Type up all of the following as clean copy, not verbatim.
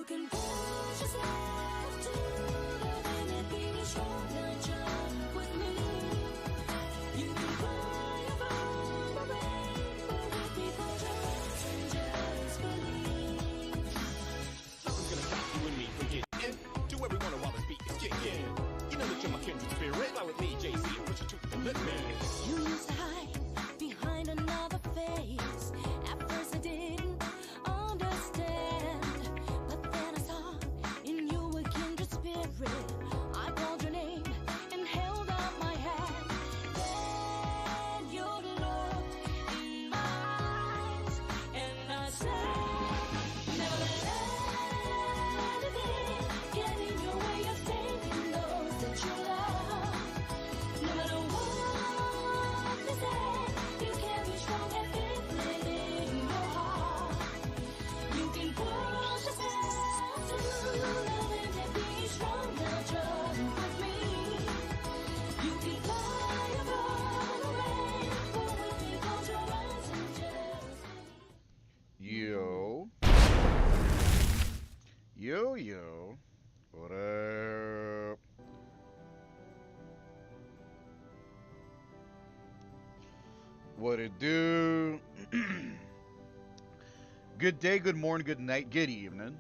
You can push yourself to the limit, be strong and jump with me. You can fly above the rainbow with me for just and just believe. Nothing's gonna stop you and me from getting to where we wanna while this beat is kicking. You know that you're my kindred spirit. Fly with me, JC, and push you to the limit. You used to hide behind another face. At first I didn't understand, but then I saw in you a kindred spirit. I called your name and held out my hand. Then you looked in my eyes, and I said, never let anything get in your way of taking those that you love. No matter what they say, you can be strong and fit in your heart. You can push yourself to the limit, be strong now, jump with me. You can fly above the rainbow with me, close your eyes and just Yo. Yo. What up? What it do? Good day, good morning, good night, good evening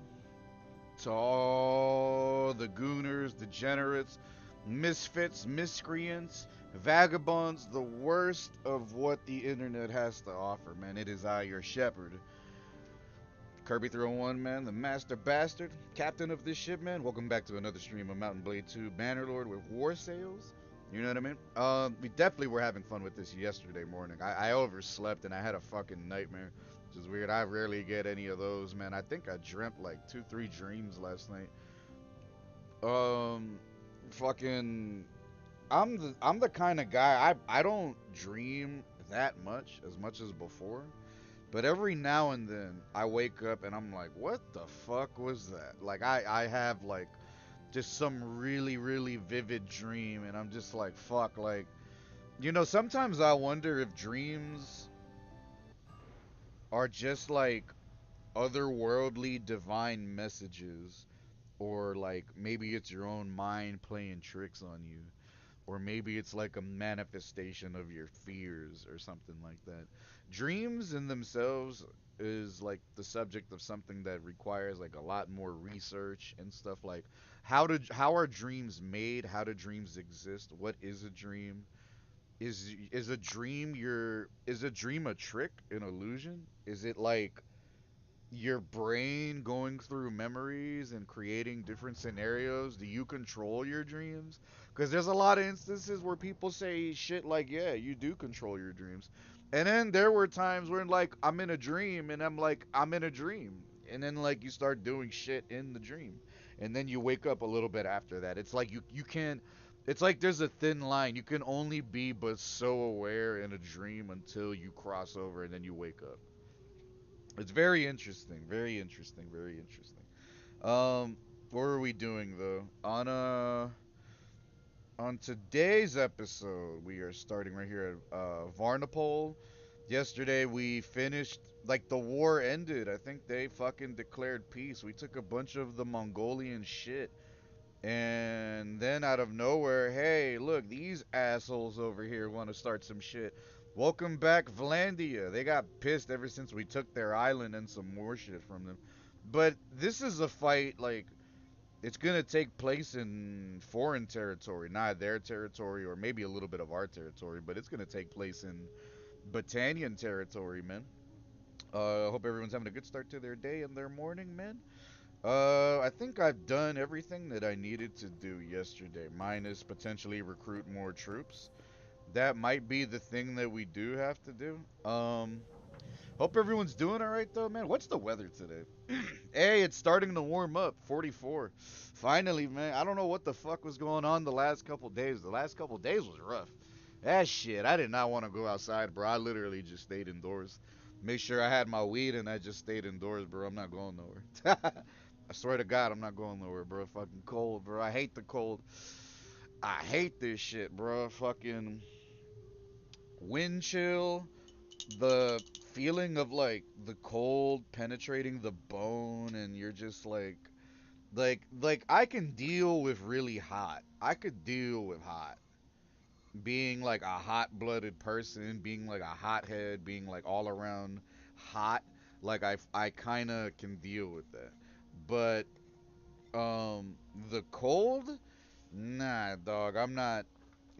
to all the gooners, degenerates, misfits, miscreants, vagabonds, the worst of what the internet has to offer, man. It is I, your shepherd, Kirby 301, man, the master bastard, captain of this ship, man. Welcome back to another stream of Mountain Blade 2 Bannerlord with War Sales. You know what I mean? We definitely were having fun with this yesterday morning. I overslept and I had a fucking nightmare, which is weird. I rarely get any of those, man. I think I dreamt like 2-3 dreams last night. Fucking, I'm the kind of guy, I don't dream that much as before. But every now and then, I wake up and I'm like, what the fuck was that? Like, I have, like, just some really, really vivid dream, and I'm just like, fuck, like, you know, sometimes I wonder if dreams are just, like, otherworldly divine messages, or, like, maybe it's your own mind playing tricks on you. Or maybe it's like a manifestation of your fears or something like that. Dreams in themselves is like the subject of something that requires like a lot more research and stuff, like how are dreams made? How do dreams exist? What is a dream? Is a dream a trick, an illusion? Is it like your brain going through memories and creating different scenarios? Do you control your dreams? Because there's a lot of instances where people say shit like, yeah, you do control your dreams. And then there were times where, like, I'm in a dream and I'm like, I'm in a dream. And then, like, you start doing shit in the dream. And then you wake up a little bit after that. It's like you can't. It's like there's a thin line. You can only be but so aware in a dream until you cross over and then you wake up. It's very interesting, very interesting, very interesting. What are we doing though? On today's episode, we are starting right here at Varnapol. Yesterday we finished, like, the war ended. I think they fucking declared peace. We took a bunch of the Mongolian shit, and then out of nowhere, hey, look, these assholes over here want to start some shit. Welcome back, Vlandia. They got pissed ever since we took their island and some more shit from them. But this is a fight, like, it's gonna take place in foreign territory, not their territory, or maybe a little bit of our territory, but it's gonna take place in Battanian territory, man. I hope everyone's having a good start to their day and their morning, man. I think I've done everything that I needed to do yesterday, minus potentially recruit more troops. That might be the thing that we do have to do. Hope everyone's doing alright though, man. What's the weather today? Hey, it's starting to warm up. 44. Finally, man. I don't know what the fuck was going on the last couple days. The last couple days was rough. That shit, I did not want to go outside, bro. I literally just stayed indoors. Make sure I had my weed and I just stayed indoors, bro. I'm not going nowhere. I swear to God, I'm not going nowhere, bro. Fucking cold, bro. I hate the cold. I hate this shit, bro. Fucking wind chill. The feeling of like the cold penetrating the bone, and you're just like, Like I can deal with really hot. I could deal with hot. Being like a hot-blooded person, being like a hothead, being like all around hot. Like I kind of can deal with that. But the cold? Nah, dog. I'm not.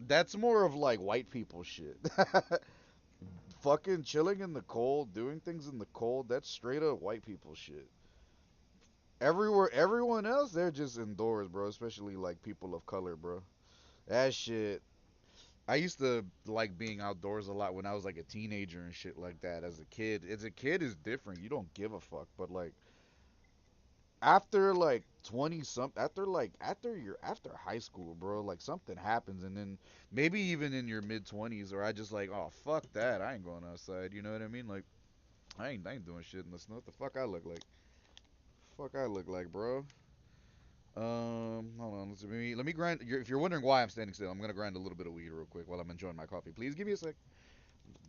That's more of like white people shit. Fucking chilling in the cold, doing things in the cold, that's straight up white people shit. Everywhere, everyone else, they're just indoors, bro. Especially like people of color, bro. That shit. I used to like being outdoors a lot when I was like a teenager and shit like that. As a kid is different. You don't give a fuck. But like after like 20 some after high school, bro, like something happens and then maybe even in your mid 20s or I just like, oh fuck that. I ain't going outside. You know what I mean? Like I ain't doing shit in the snow. What the fuck I look like? Fuck I look like, bro. Hold on. Let me grind. If you're wondering why I'm standing still, I'm gonna grind a little bit of weed real quick while I'm enjoying my coffee. Please give me a sec.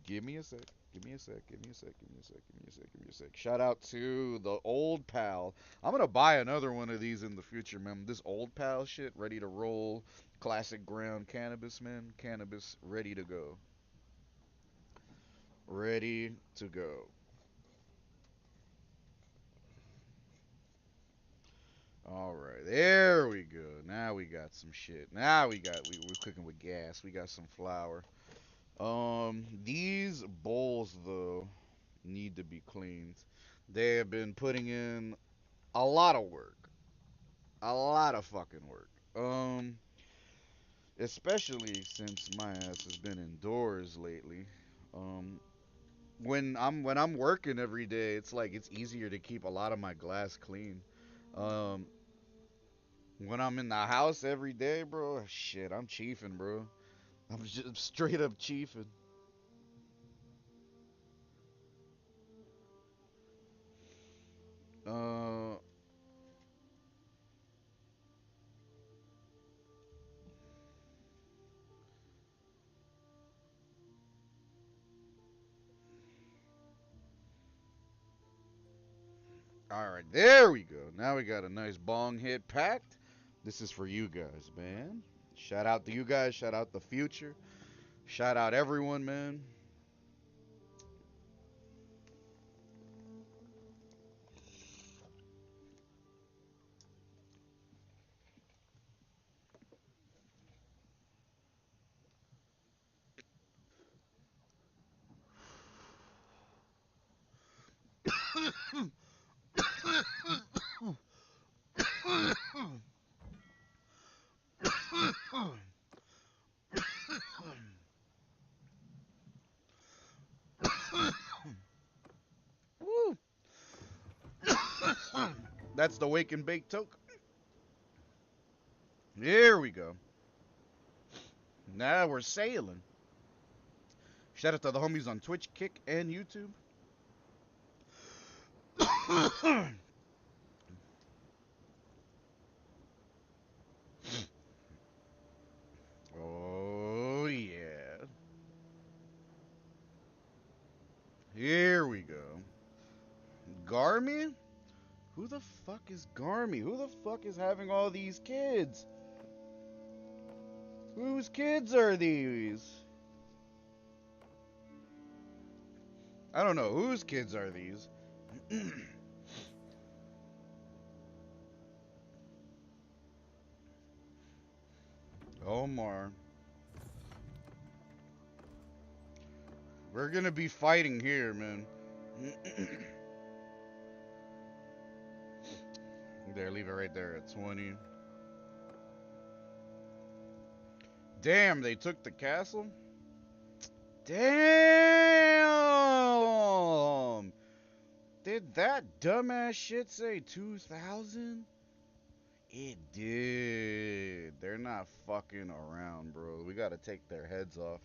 Give me a sec. Give me a sec. Give me a sec. Give me a sec. Give me a sec. Give me a sec. Shout out to the old pal. I'm gonna buy another one of these in the future, man. This old pal shit, ready to roll. Classic ground cannabis, man. Cannabis ready to go. Ready to go. All right, there we go. Now we got some shit. Now we're cooking with gas. We got some flour. These bowls though need to be cleaned. They have been putting in a lot of work, a lot of fucking work. Especially since my ass has been indoors lately. Um, when I'm working every day, it's like it's easier to keep a lot of my glass clean. Um, when I'm in the house every day, bro, shit, I'm chiefing, bro. I'm just straight up chiefing. Uh, all right, there we go. Now we got a nice bong hit packed. This is for you guys, man. Shout out to you guys. Shout out the future. Shout out everyone, man. Woo. That's the wake and bake toke. Here we go. Now we're sailing. Shout out to the homies on Twitch, Kick, and YouTube. Oh, yeah. Here we go. Garmy? Who the fuck is Garmy? Who the fuck is having all these kids? Whose kids are these? I don't know. Whose kids are these? Omar. We're gonna be fighting here, man. There, leave it right there at 20. Damn, they took the castle? Damn! Did that dumbass shit say 2,000? It did. They're not fucking around, bro. We gotta take their heads off.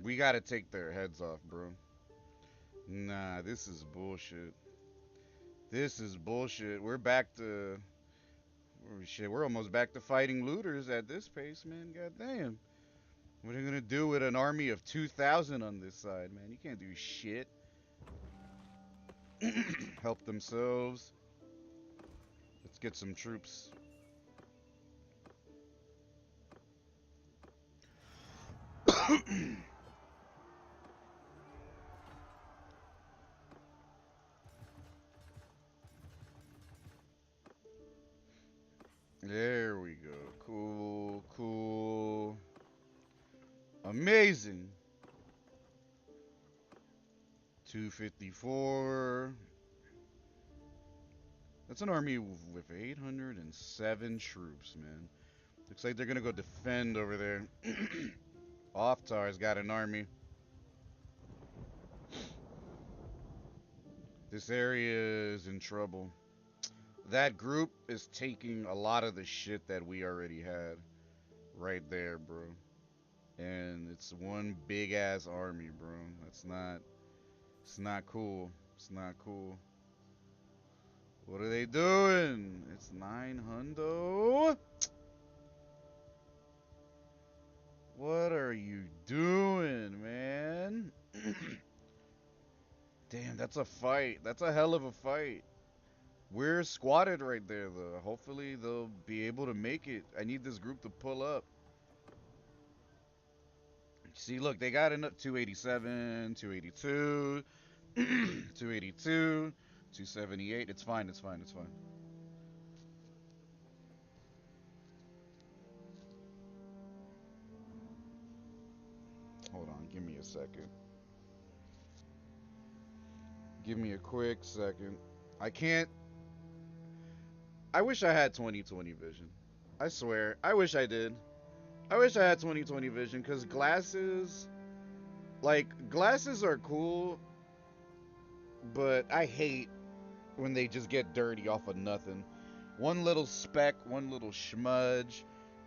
We gotta take their heads off, bro. Nah, this is bullshit. This is bullshit. We're back to shit. We're almost back to fighting looters at this pace, man. God damn. What are you gonna do with an army of 2,000 on this side, man? You can't do shit. Help themselves. Let's get some troops. There we go. Cool, cool. Amazing. 254. That's an army with 807 troops, man. Looks like they're gonna go defend over there. Oftar's got an army. This area is in trouble. That group is taking a lot of the shit that we already had right there, bro. And it's one big ass army, bro. It's not cool. It's not cool. What are they doing? It's 900. What are you doing, man? Damn, that's a fight. That's a hell of a fight. We're squatted right there, though. Hopefully, they'll be able to make it. I need this group to pull up. See, look, they got enough 287, 282, 282, 278. It's fine, it's fine, it's fine. Hold on, give me a second. Give me a quick second. I can't. I wish I had 2020 vision. I swear. I wish I did. I wish I had 2020 vision because glasses. Like, glasses are cool, but I hate when they just get dirty off of nothing. One little speck, one little schmudge.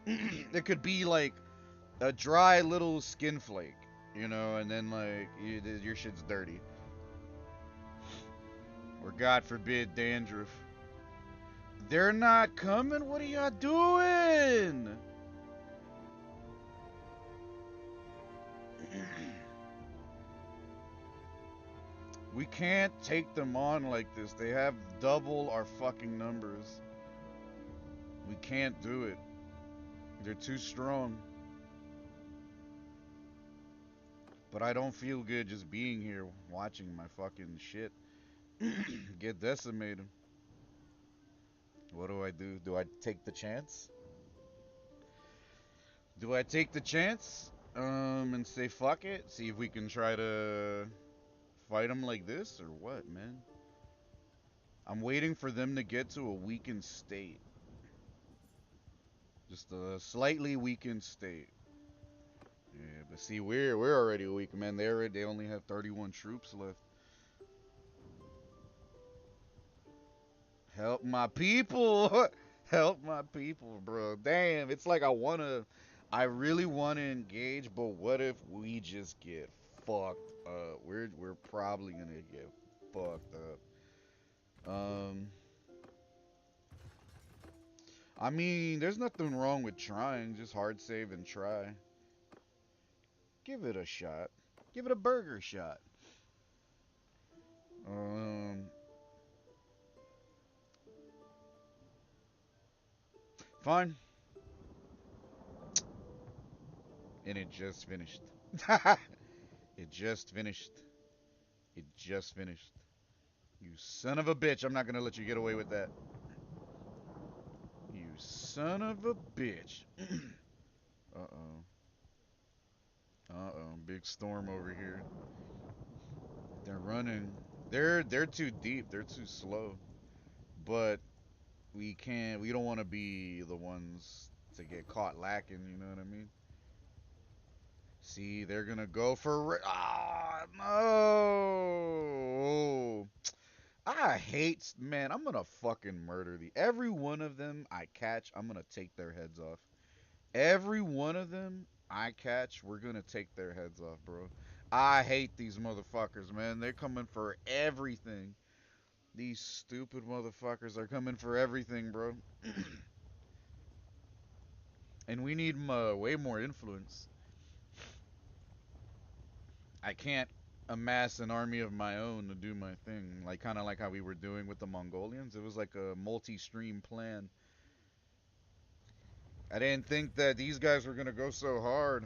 It could be like a dry little skin flake, you know, and then like your shit's dirty. Or God forbid, dandruff. They're not coming? What are y'all doing? We can't take them on like this. They have double our fucking numbers. We can't do it. They're too strong. But I don't feel good just being here watching my fucking shit get decimated. What do I do? Do I take the chance? Do I take the chance? And say fuck it? See if we can try to fight them like this or what, man? I'm waiting for them to get to a weakened state. Just a slightly weakened state. Yeah, but see, we're already weak, man. They only have 31 troops left. Help my people. Help my people, bro. Damn, it's like I really wanna engage, but what if we just get fucked up? We're probably gonna get fucked up. I mean, there's nothing wrong with trying. Just hard save and try. Give it a shot. Give it a burger shot. Um, Fine. And it just finished. It just finished. It just finished. You son of a bitch. I'm not gonna let you get away with that. You son of a bitch. Uh-oh. Uh-oh. Big storm over here. They're running. They're too deep. They're too slow. But we don't want to be the ones to get caught lacking, you know what I mean? See, they're gonna go for no. I hate, man, I'm gonna fucking murder every one of them I catch, I'm gonna take their heads off. Every one of them I catch, we're gonna take their heads off, bro. I hate these motherfuckers, man. They're coming for everything. These stupid motherfuckers are coming for everything, bro. And we need way more influence. I can't. amass an army of my own to do my thing, like kind of like how we were doing with the Mongolians. It was like a multi-stream plan. I didn't think that these guys were gonna go so hard.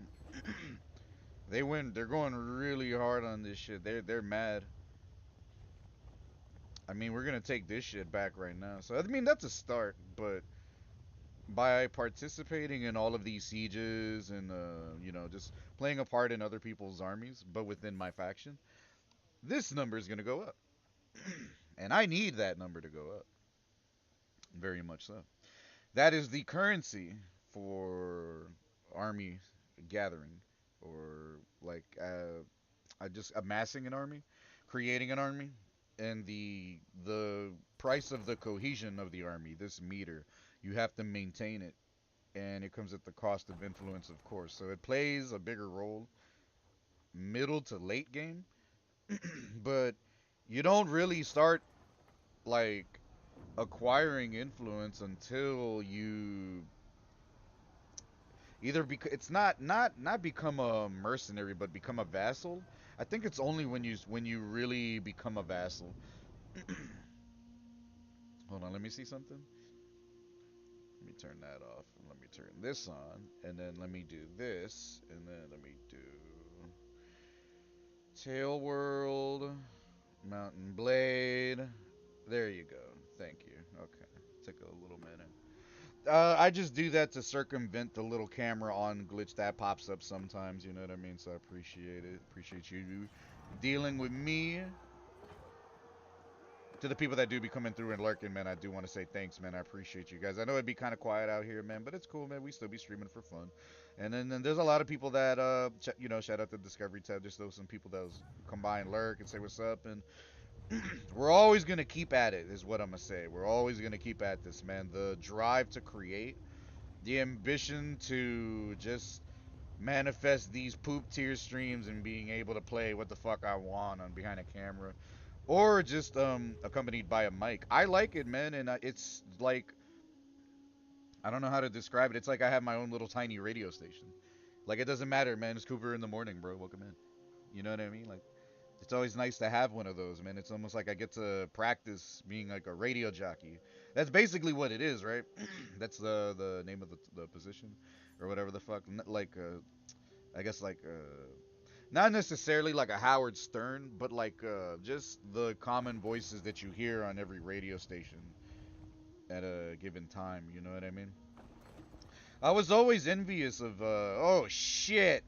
They went. They're going really hard on this shit. They're mad. I mean, we're gonna take this shit back right now. So I mean, that's a start. But by participating in all of these sieges and just playing a part in other people's armies, but within my faction, this number is gonna go up, and I need that number to go up. Very much so. That is the currency for army gathering, or like just amassing an army, creating an army, and the price of the cohesion of the army. This meter, you have to maintain it, and it comes at the cost of influence, of course. So it plays a bigger role middle to late game, but you don't really start like acquiring influence until you either it's not become a mercenary, but become a vassal. I think it's only when you really become a vassal. Hold on, let me see something. Let me turn that off, and let me turn this on, and then let me do this, and then let me do Tail World, Mountain Blade. There you go. Thank you. Okay, took a little minute. I just do that to circumvent the little camera on glitch that pops up sometimes, you know what I mean? So I appreciate it. Appreciate you dealing with me. To the people that do be coming through and lurking, man, I do want to say thanks, man. I appreciate you guys. I know it'd be kind of quiet out here, man, but it's cool, man. We still be streaming for fun. And then there's a lot of people that, shout out to Discovery Tab. Just those some people that was come by and lurk and say what's up. And we're always going to keep at it, is what I'm going to say. We're always going to keep at this, man. The drive to create, the ambition to just manifest these poop tier streams and being able to play what the fuck I want on behind a camera or just accompanied by a mic. I like it, man, and it's like I don't know how to describe it. It's like I have my own little tiny radio station. Like it doesn't matter, man. It's Cooper in the morning, bro. Welcome in. You know what I mean? Like it's always nice to have one of those, man. It's almost like I get to practice being like a radio jockey. That's basically what it is, right? That's the name of the position or whatever the fuck. Like I guess like not necessarily like a Howard Stern, but like just the common voices that you hear on every radio station at a given time. You know what I mean? I was always envious of. Oh shit,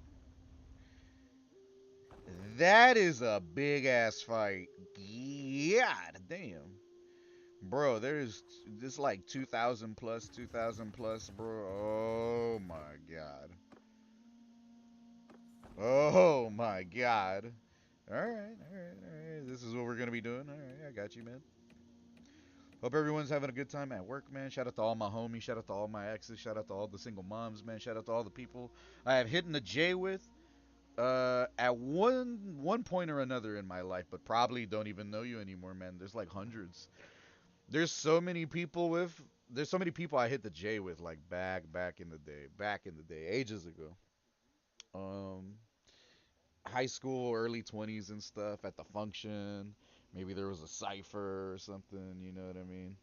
that is a big ass fight. God damn, bro. There's this like 2,000 plus, bro. Oh my god. Oh my god. Alright, alright, alright. This is what we're gonna be doing. Alright, I got you, man. Hope everyone's having a good time at work, man. Shout out to all my homies. Shout out to all my exes. Shout out to all the single moms, man. Shout out to all the people I have hit the J with at one point or another in my life, but probably don't even know you anymore, man. There's like hundreds. There's so many people with. There's so many people I hit the J with, like back in the day, ages ago. Um, High school, early 20s and stuff at the function. Maybe there was a cipher or something, you know what I mean?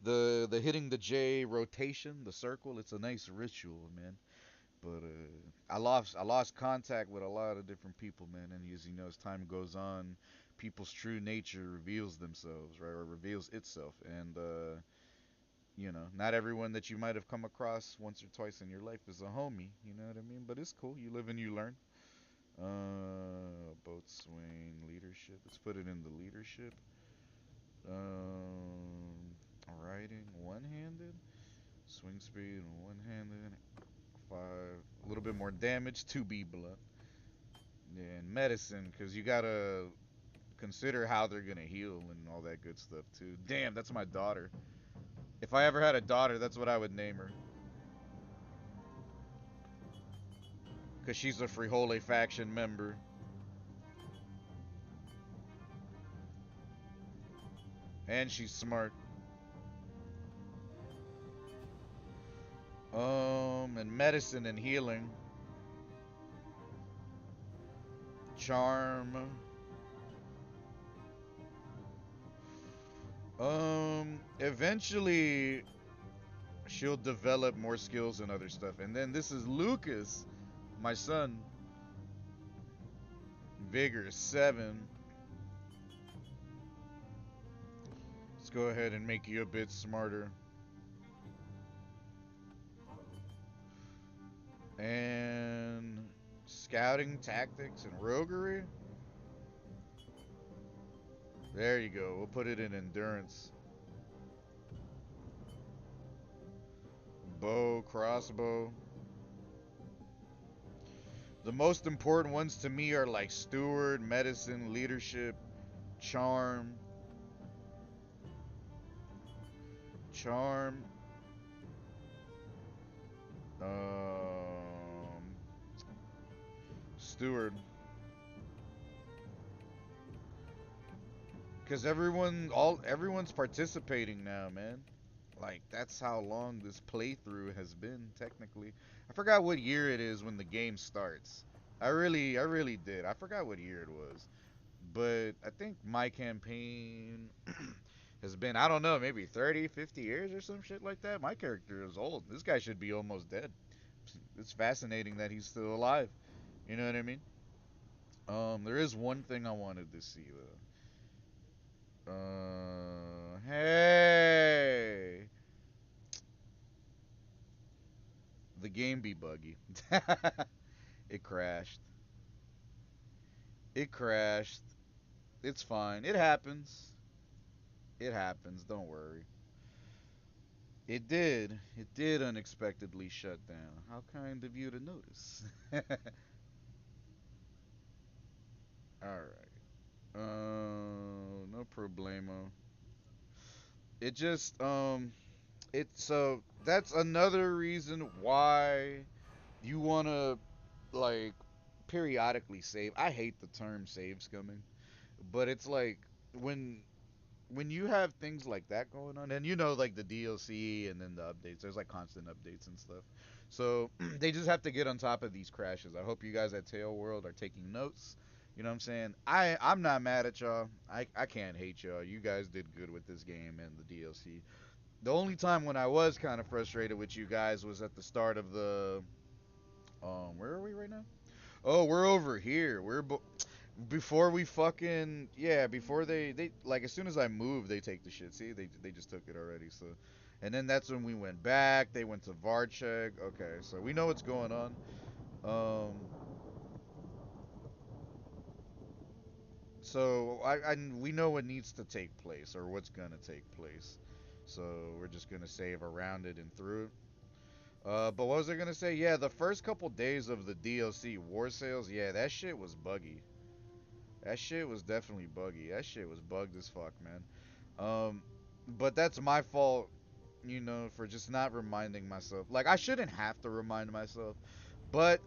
The hitting the J rotation, the circle, it's a nice ritual, man. But I lost contact with a lot of different people, man. And as you know, as time goes on, people's true nature reveals themselves, right, or reveals itself. And not everyone that you might have come across once or twice in your life is a homie. You know what I mean? But it's cool. You live and you learn. Boatswain leadership. Let's put it in the leadership. Riding one-handed. Swing speed one-handed. 5. A little bit more damage. 2B blunt. And medicine, because you gotta consider how they're gonna heal and all that good stuff too. Damn, that's my daughter. If I ever had a daughter, that's what I would name her. Because she's a Frijole faction member. And she's smart. And medicine and healing. charm. Eventually she'll develop more skills and other stuff. And then this is Lucas, my son. Vigor 7. Let's go ahead and make you a bit smarter. And scouting tactics and roguery. There you go. We'll put it in endurance. Bow, crossbow. The most important ones to me are like steward, medicine, leadership, charm. Charm. Steward. Cause everyone's participating now, man. Like that's how long this playthrough has been technically. I forgot what year it is when the game starts. I really did. I forgot what year it was. But I think my campaign has been, I don't know, maybe 30, 50 years or some shit like that. My character is old. This guy should be almost dead. It's fascinating that he's still alive. You know what I mean? There is one thing I wanted to see though. Hey, the game be buggy. It crashed. It crashed. It's fine. It happens. It happens. Don't worry. It did. It did unexpectedly shut down. How kind of you to notice. Alright. No problemo. It just, so that's another reason why you wanna, like, periodically save. I hate the term save scumming, but it's like, when you have things like that going on, and like the DLC and then the updates, there's like constant updates and stuff. So they just have to get on top of these crashes. I hope you guys at Tail World are taking notes. You know what I'm saying? I'm not mad at y'all. I can't hate y'all. You guys did good with this game and the DLC. The only time when I was kind of frustrated with you guys was at the start of the where are we right now? Oh, we're over here. Before we fucking, yeah, before they like, as soon as I move, they take the shit. See, they just took it already. So, and then that's when we went back. They went to Varchek. Okay, so we know what's going on. Um, so we know what needs to take place or what's gonna take place. So we're just gonna save around it and through it. But what was I gonna say? Yeah, the first couple days of the DLC war sales, yeah, that shit was buggy. That shit was definitely buggy. That shit was bugged as fuck, man. Um, but that's my fault, for just not reminding myself. Like, I shouldn't have to remind myself, but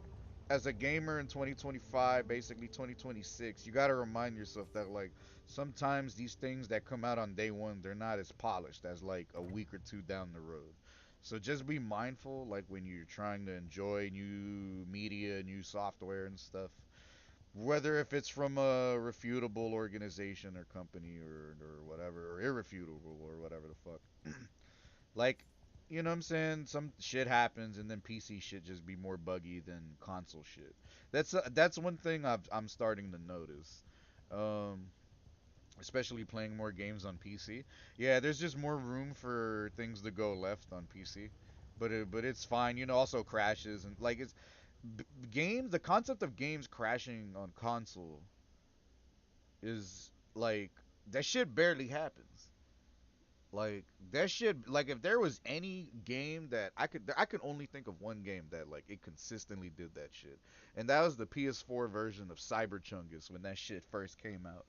as a gamer in 2025, basically 2026, you gotta remind yourself that, like, sometimes these things that come out on day one, they're not as polished as, like, a week or two down the road. So just be mindful, like, when you're trying to enjoy new media, new software and stuff, whether if it's from a refutable organization or company or whatever, or irrefutable or whatever the fuck. Like, you know what I'm saying? Some shit happens and then PC shit just be more buggy than console shit. That's one thing I'm starting to notice. Um, Especially playing more games on PC. Yeah, there's just more room for things to go left on PC. But it's fine. Also crashes and like games. The concept of games crashing on console is like, that shit barely happens. Like that shit. Like, if there was any game that I could only think of one game that, like, it consistently did that shit, and that was the PS4 version of Cyberchungus when that shit first came out.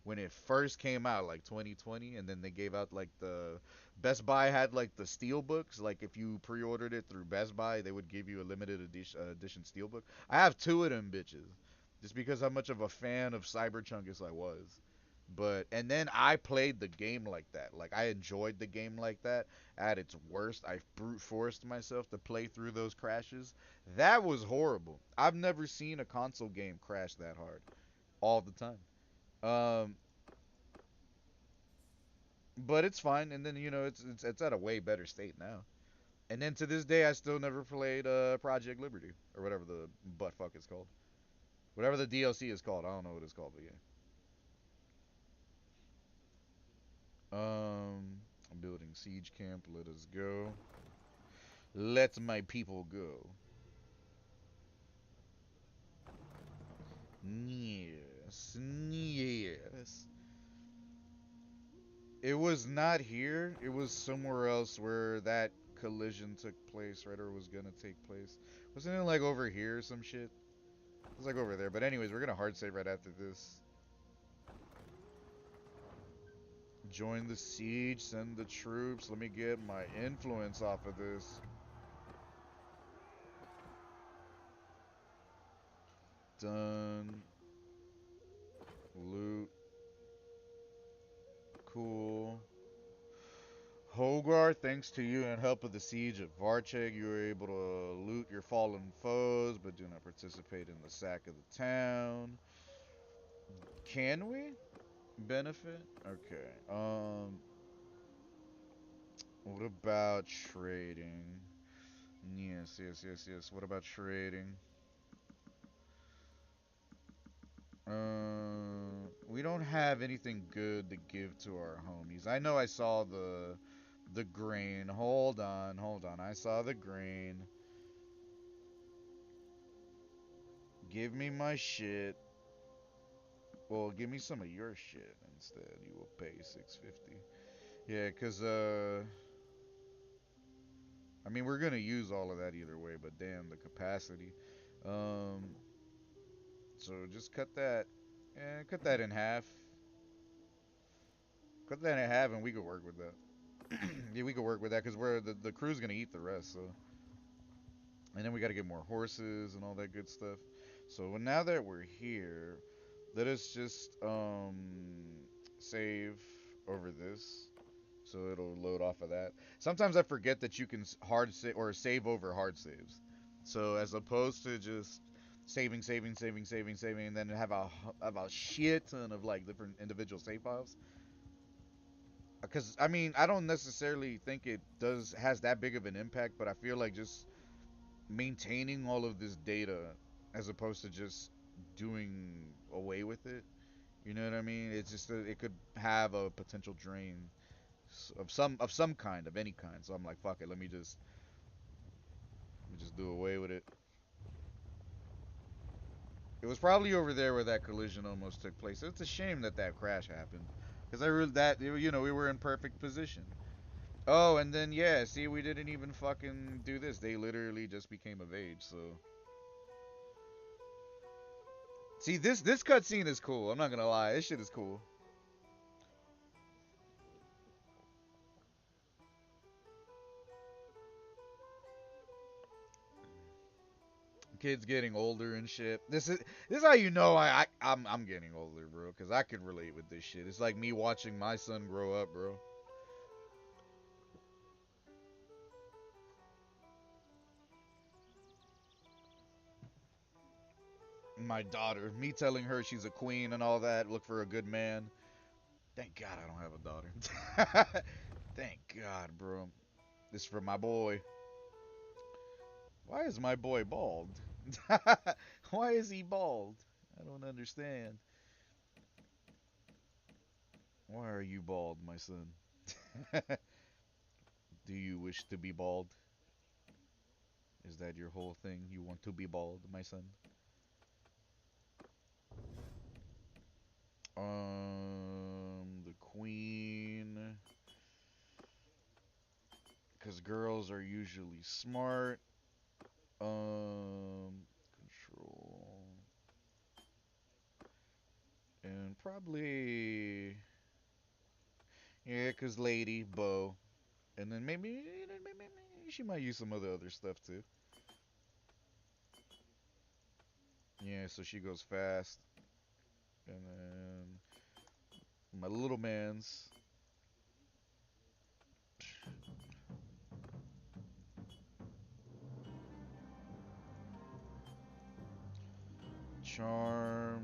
When it first came out, like 2020, and then they gave out, like, the Best Buy had, like, the steel books. Like, if you pre-ordered it through Best Buy, they would give you a limited edition steel book. I have two of them bitches, just because how much of a fan of Cyberchungus I was. But and then I played the game like that. Like I enjoyed the game like that. At its worst, I brute forced myself to play through those crashes. That was horrible. I've never seen a console game crash that hard all the time. Um, but it's fine. And then it's at a way better state now. And then to this day, I still never played Project Liberty or whatever the butt fuck it's called. Whatever the DLC is called. I don't know what it's called, but yeah. I'm building siege camp. Let us go. Let my people go. Yes, yes. It was not here. It was somewhere else where that collision took place, right? Or was gonna take place. Wasn't it like over here or some shit? It was like over there. But anyways, we're gonna hard save right after this. Join the siege. Send the troops. Let me get my influence off of this. Done. Loot. Cool. Hogar, thanks to you and help of the siege of Varcheg, you were able to loot your fallen foes, but do not participate in the sack of the town. Can we benefit? Okay. What about trading? Yes, yes, yes, yes. What about trading? We don't have anything good to give to our homies. I know I saw the grain. Hold on, hold on. I saw the grain. Give me my shit. Well, give me some of your shit instead. You will pay 650. Yeah, cause I mean we're gonna use all of that either way, but damn the capacity. Um, so just cut that. Cut that in half. Cut that in half, and we could work with that. Yeah, we could work with that because we're the crew's gonna eat the rest. So, and then we got to get more horses and all that good stuff. So now that we're here, let us just save over this. So it'll load off of that. Sometimes I forget that you can hard save or save over hard saves. So as opposed to just saving, and then have a shit ton of like different individual save files. Because I mean, I don't necessarily think it does has that big of an impact, but I feel like just maintaining all of this data as opposed to just doing away with it. You know what I mean? It's just that it could have a potential drain of some kind of any kind. So I'm like, fuck it, let me just do away with it. It was probably over there where that collision almost took place. It's a shame that that crash happened because I really that we were in perfect position. Oh, and then yeah, see, we didn't even fucking do this. They literally just became of age. So see, this cutscene is cool. I'm not gonna lie, this shit is cool. Kids getting older and shit. This is how you know I'm getting older, bro. Cause I could relate with this shit. It's like me watching my son grow up, bro. My daughter, me telling her she's a queen and all that. Look for a good man. Thank God I don't have a daughter. Thank God, bro. This is for my boy. Why is my boy bald? Why is he bald? I don't understand. Why are you bald, my son? Do you wish to be bald? Is that your whole thing? You want to be bald, my son? The queen. Because girls are usually smart. Control. And probably. Yeah, because lady, bow. And then maybe she might use some other stuff too. Yeah, so she goes fast. And then My little man's. Charm.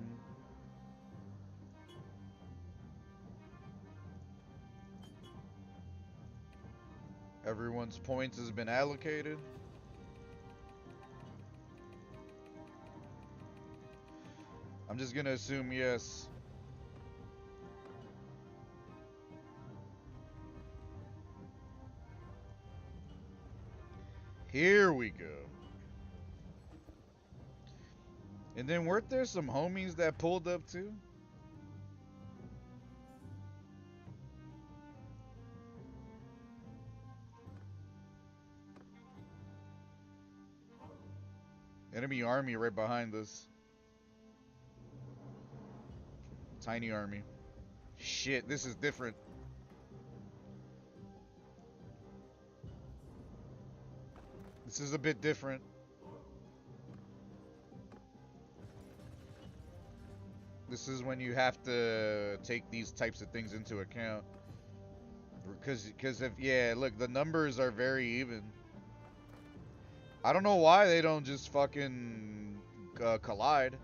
Everyone's points has been allocated. I'm just gonna assume yes. Here we go. And then weren't there some homies that pulled up too? Enemy army right behind us. Tiny army. Shit, this is different. This is a bit different. This is when you have to take these types of things into account. Because if, yeah, look, the numbers are very even. I don't know why they don't just fucking collide.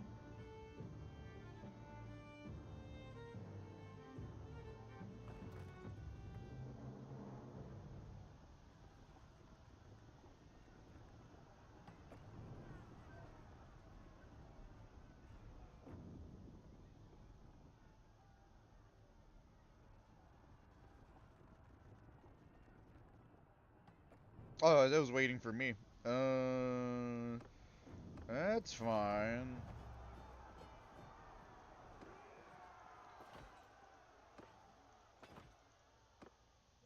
Oh, that was waiting for me. That's fine.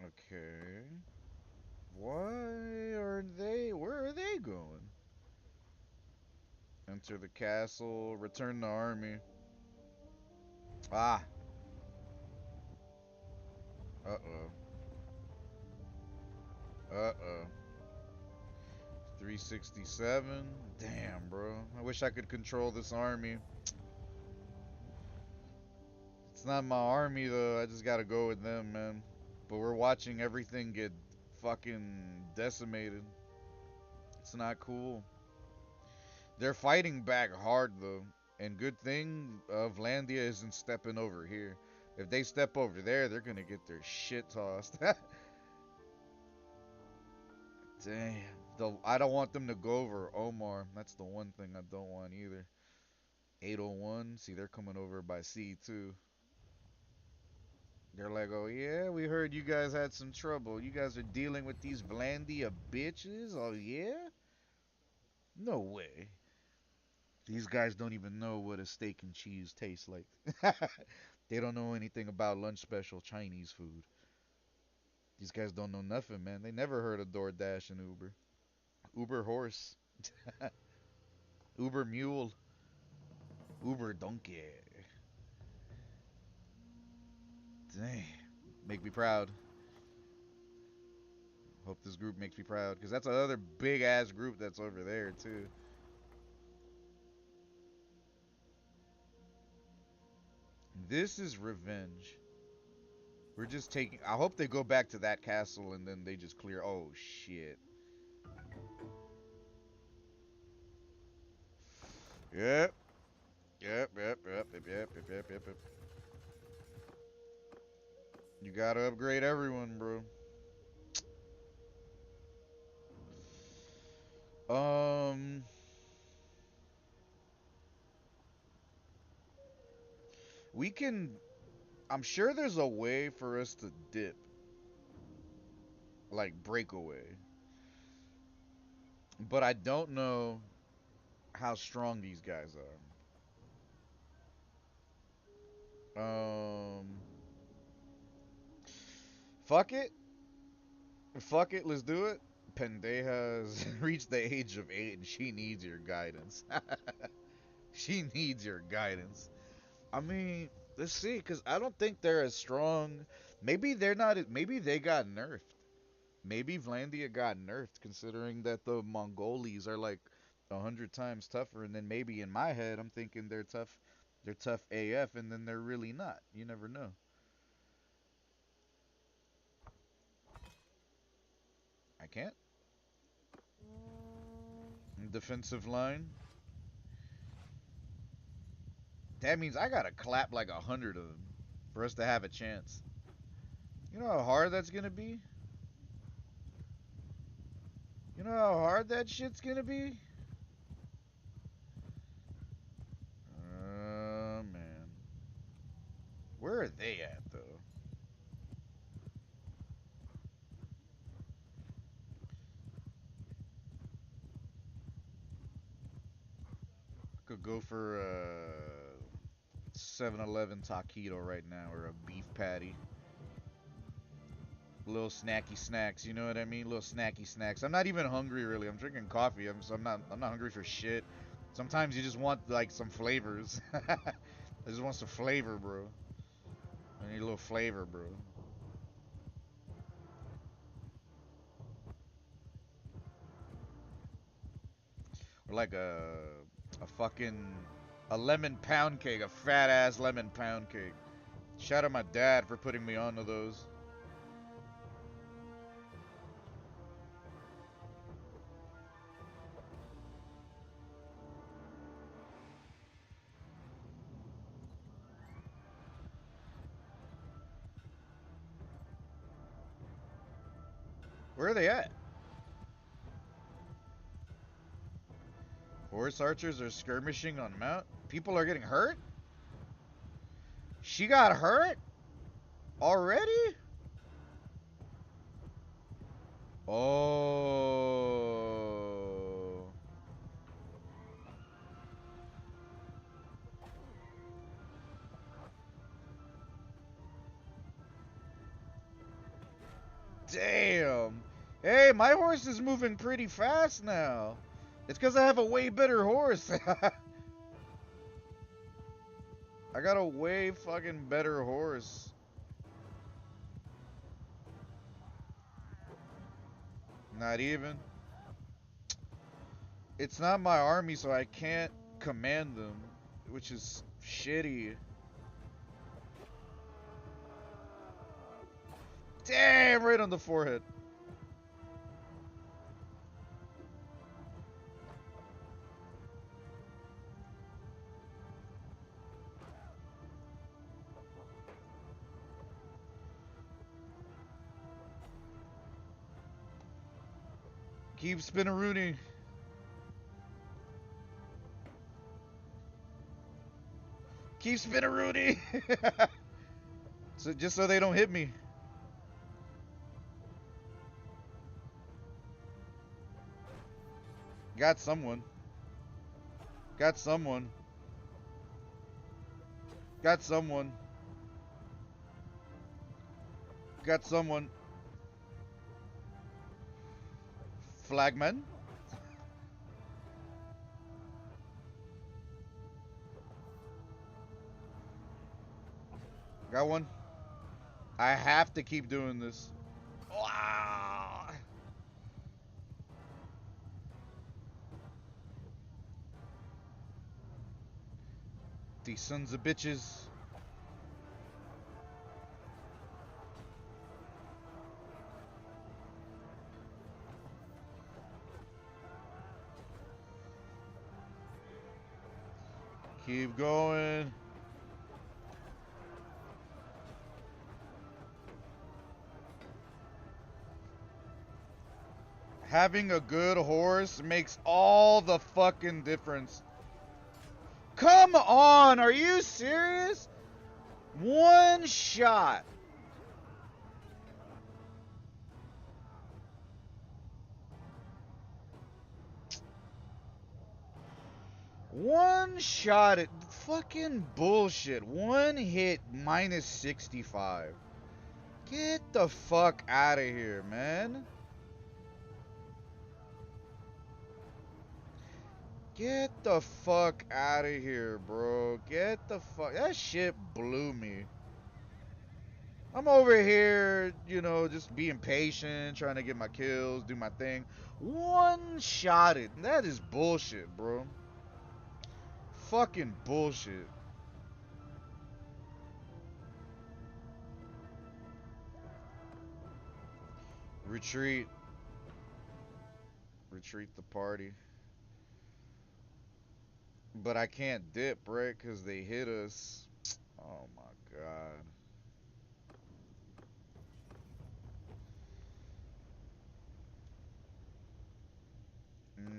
Okay. Why are they? Where are they going? Enter the castle. Return the army. Ah. Uh-oh. Uh-oh. 367. Damn, bro. I wish I could control this army. It's not my army, though. I just gotta go with them, man. But we're watching everything get fucking decimated. It's not cool. They're fighting back hard, though. And good thing Vlandia isn't stepping over here. If they step over there, they're gonna get their shit tossed. Damn. I don't want them to go over Omar. That's the one thing I don't want either. 801. See, they're coming over by sea, too. They're like, oh, yeah, we heard you guys had some trouble. You guys are dealing with these Vlandia bitches? Oh, yeah? No way. These guys don't even know what a steak and cheese tastes like. They don't know anything about lunch special Chinese food. These guys don't know nothing, man. They never heard of DoorDash and Uber. Uber horse. Uber mule. Uber donkey. Dang. Make me proud. Hope this group makes me proud. Because that's another big ass group that's over there, too. This is revenge. We're just taking. I hope they go back to that castle and then they just clear. Oh, shit. Yep. Yep, yep, yep, yep, yep, yep, yep, yep, yep. You gotta upgrade everyone, bro. Um, we can. I'm sure there's a way for us to dip, like breakaway, but I don't know how strong these guys are. Fuck it, fuck it. Let's do it. Pendeja's reached the age of 8, and she needs your guidance. She needs your guidance. I mean, let's see, because I don't think they're as strong. Maybe they're not. Maybe they got nerfed. Maybe Vlandia got nerfed, considering that the Mongolis are like 100 times tougher. And then maybe in my head, I'm thinking they're tough. They're tough AF, and then they're really not. You never know. can't. Defensive line. That means I gotta clap like 100 of them for us to have a chance. You know how hard that's gonna be? You know how hard that shit's gonna be? Man. Where are they at, though? Could go for a 7-Eleven taquito right now, or a beef patty. Little snacky snacks, you know what I mean? Little snacky snacks. I'm not even hungry really. I'm drinking coffee. I'm not hungry for shit. Sometimes you just want like some flavors. I just want some flavor, bro. I need a little flavor, bro. Or like a fucking a lemon pound cake, a fat ass lemon pound cake. Shout out my dad for putting me onto those. Where are they at? Horse archers are skirmishing on mount. People are getting hurt? She got hurt? Already? Oh. Damn. Hey, my horse is moving pretty fast now. It's because I have a way better horse. I got a way fucking better horse. Not even. It's not my army, so I can't command them, which is shitty. Damn, right on the forehead. Keep spinning Rooney. Keep spinning Rooney. So just so they don't hit me. Got someone. Got someone. Got someone. Got someone. Flagman. Got one. I have to keep doing this. Wow. These sons of bitches. Keep going. Having a good horse makes all the fucking difference. Come on, are you serious? One shot. One shot at fucking bullshit. One hit minus 65. Get the fuck out of here, man. Get the fuck out of here, bro. Get the fuck. That shit blew me. I'm over here, you know, just being patient, trying to get my kills, do my thing. One shot it. That is bullshit, bro. Fucking bullshit. Retreat. Retreat the party. But I can't dip, right? Because they hit us. Oh my god.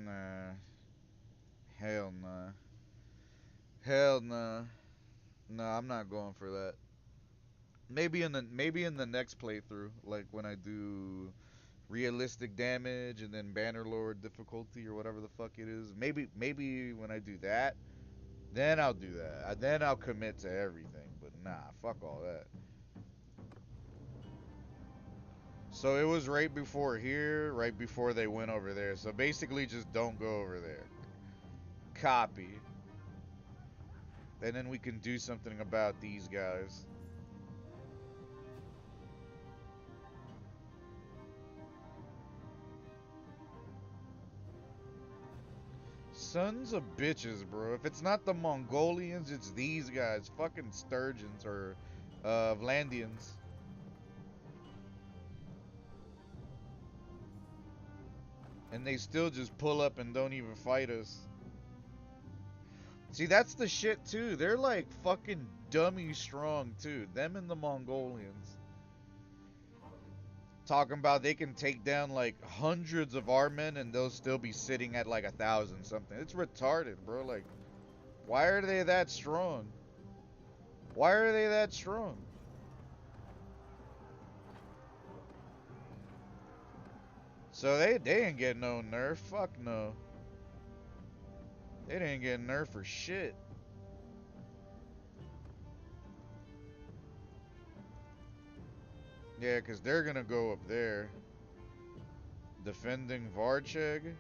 Nah. Hell nah. Hell nah. Nah, I'm not going for that. Maybe in the next playthrough, like when I do realistic damage and then Bannerlord difficulty or whatever the fuck it is. Maybe when I do that, then I'll do that. Then I'll commit to everything. But nah, fuck all that. So it was right before here, right before they went over there. So basically just don't go over there. Copy. And then we can do something about these guys. Sons of bitches, bro. If it's not the Mongolians, it's these guys. Fucking Sturgeons or Vlandians. And they still just pull up and don't even fight us. See, that's the shit too. They're like fucking dummy strong too. Them and the Mongolians. Talking about they can take down like hundreds of our men and they'll still be sitting at like 1,000 something. It's retarded, bro. Like, why are they that strong? Why are they that strong? So they ain't getting no nerf. Fuck no. They didn't get nerf for shit. Yeah, because they're going to go up there. Defending Varcheg.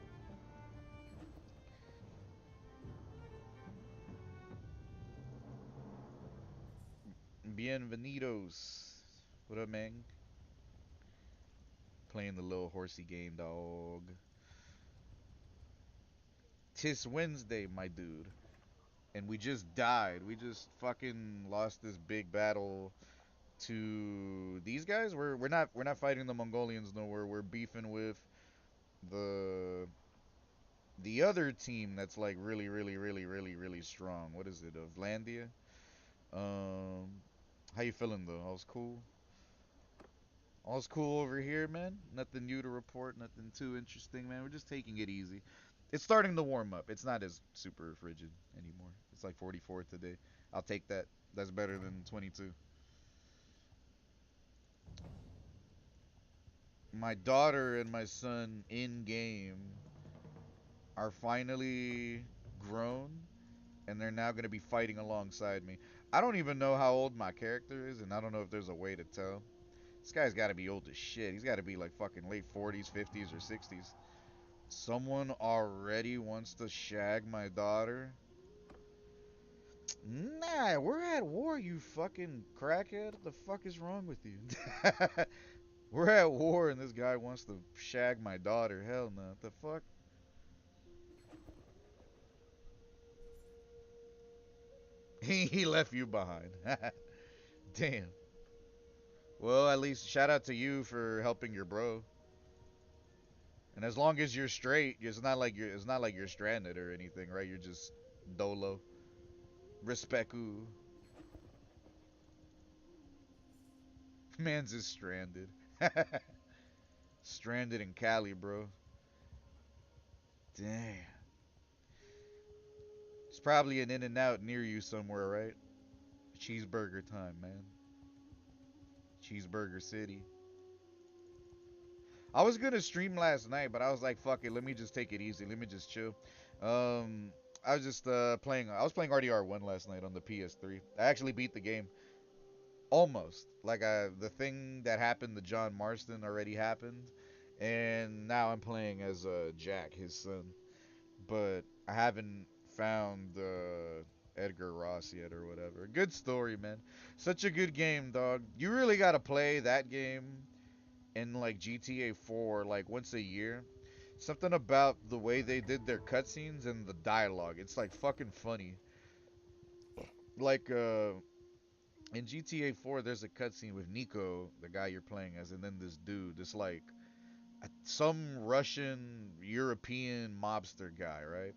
Bienvenidos. What up, man? Playing the little horsey game, dog. Tis Wednesday, my dude. And we just died. We just fucking lost this big battle to these guys. We're not fighting the Mongolians nowhere. We're beefing with the the other team that's like really, really, really, really, really strong. What is it? Vlandia. Um, how you feeling though? All's cool. All's cool over here, man. Nothing new to report. Nothing too interesting, man. We're just taking it easy. It's starting to warm up. It's not as super frigid anymore. It's like 44 today. I'll take that. That's better than 22. My daughter and my son in game are finally grown and they're now going to be fighting alongside me. I don't even know how old my character is and I don't know if there's a way to tell. This guy's got to be old as shit. He's got to be like fucking late 40s, 50s, or 60s. Someone already wants to shag my daughter? Nah, we're at war, you fucking crackhead. What the fuck is wrong with you? We're at war and this guy wants to shag my daughter. Hell no. What the fuck? He left you behind. Damn. Well, at least shout out to you for helping your bro. And as long as you're straight, it's not like you're stranded or anything, right? You're just dolo. Respecu. Man's is stranded. Stranded in Cali, bro. Damn. It's probably an In and Out near you somewhere, right? Cheeseburger time, man. Cheeseburger City. I was gonna stream last night, but I was like, fuck it, let me just take it easy. Let me just chill. Um, I was just playing. I was playing RDR1 last night on the PS3. I actually beat the game almost. Like the thing that happened to John Marston already happened, and now I'm playing as Jack, his son. But I haven't found Edgar Ross yet or whatever. Good story, man. Such a good game, dog. You really gotta play that game in like GTA 4 like once a year. Something about the way they did their cutscenes and the dialogue. It's like fucking funny. Like in GTA 4 there's a cutscene with Nico, the guy you're playing as, and then this dude, this like some Russian European mobster guy, right?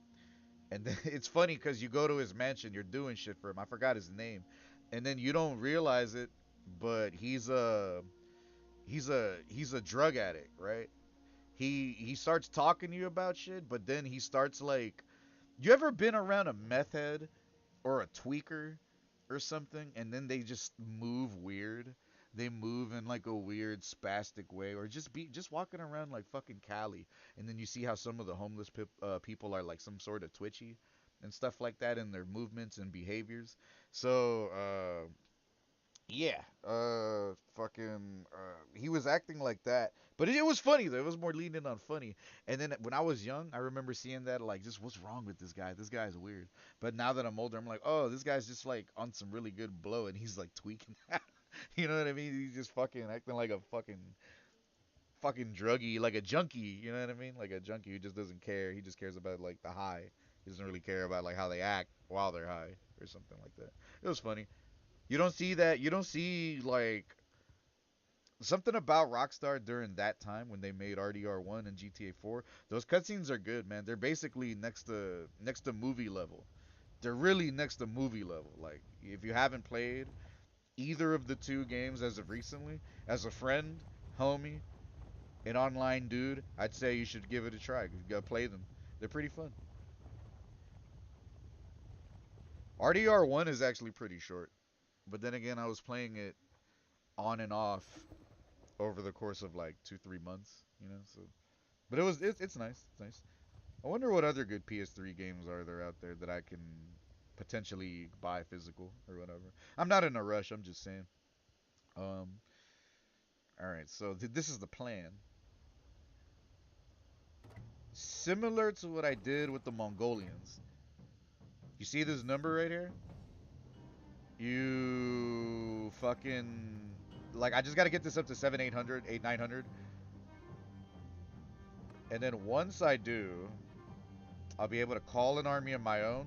And then it's funny because you go to his mansion, you're doing shit for him. I forgot his name, and then you don't realize it, but he's a drug addict, right? He starts talking to you about shit, but then he starts like, you ever been around a meth head or a tweaker or something, and then they just move weird? They move in like a weird spastic way, or just walking around like fucking Cali, and then you see how some of the homeless people are like some sort of twitchy and stuff like that in their movements and behaviors. So yeah, he was acting like that, but it was funny though. It was more leaning on funny. And then when I was young, I remember seeing that like, just what's wrong with this guy? This guy's weird. But now that I'm older, I'm like, oh, this guy's just like on some really good blow, and he's like tweaking. You know what I mean? He's just fucking acting like a fucking druggie, like a junkie. You know what I mean? Like a junkie who just doesn't care. He just cares about like the high. He doesn't really care about like how they act while they're high or something like that. It was funny. You don't see that. You don't see like something about Rockstar during that time when they made RDR1 and GTA 4. Those cutscenes are good, man. They're basically next to movie level. They're really next to movie level. Like if you haven't played either of the two games as of recently, as a friend, homie, an online dude, I'd say you should give it a try. You gotta play them. They're pretty fun. RDR1 is actually pretty short, but then again, I was playing it on and off over the course of like 2 3 months, you know. So, but it's nice. It's nice. I wonder what other good PS3 games are there out there that I can potentially buy physical or whatever. I'm not in a rush. I'm just saying. Um. All right. So this is the plan. Similar to what I did with the Mongolians. You see this number right here? You fucking like, I just got to get this up to 7 800 8 900, and then once I do, I'll be able to call an army of my own.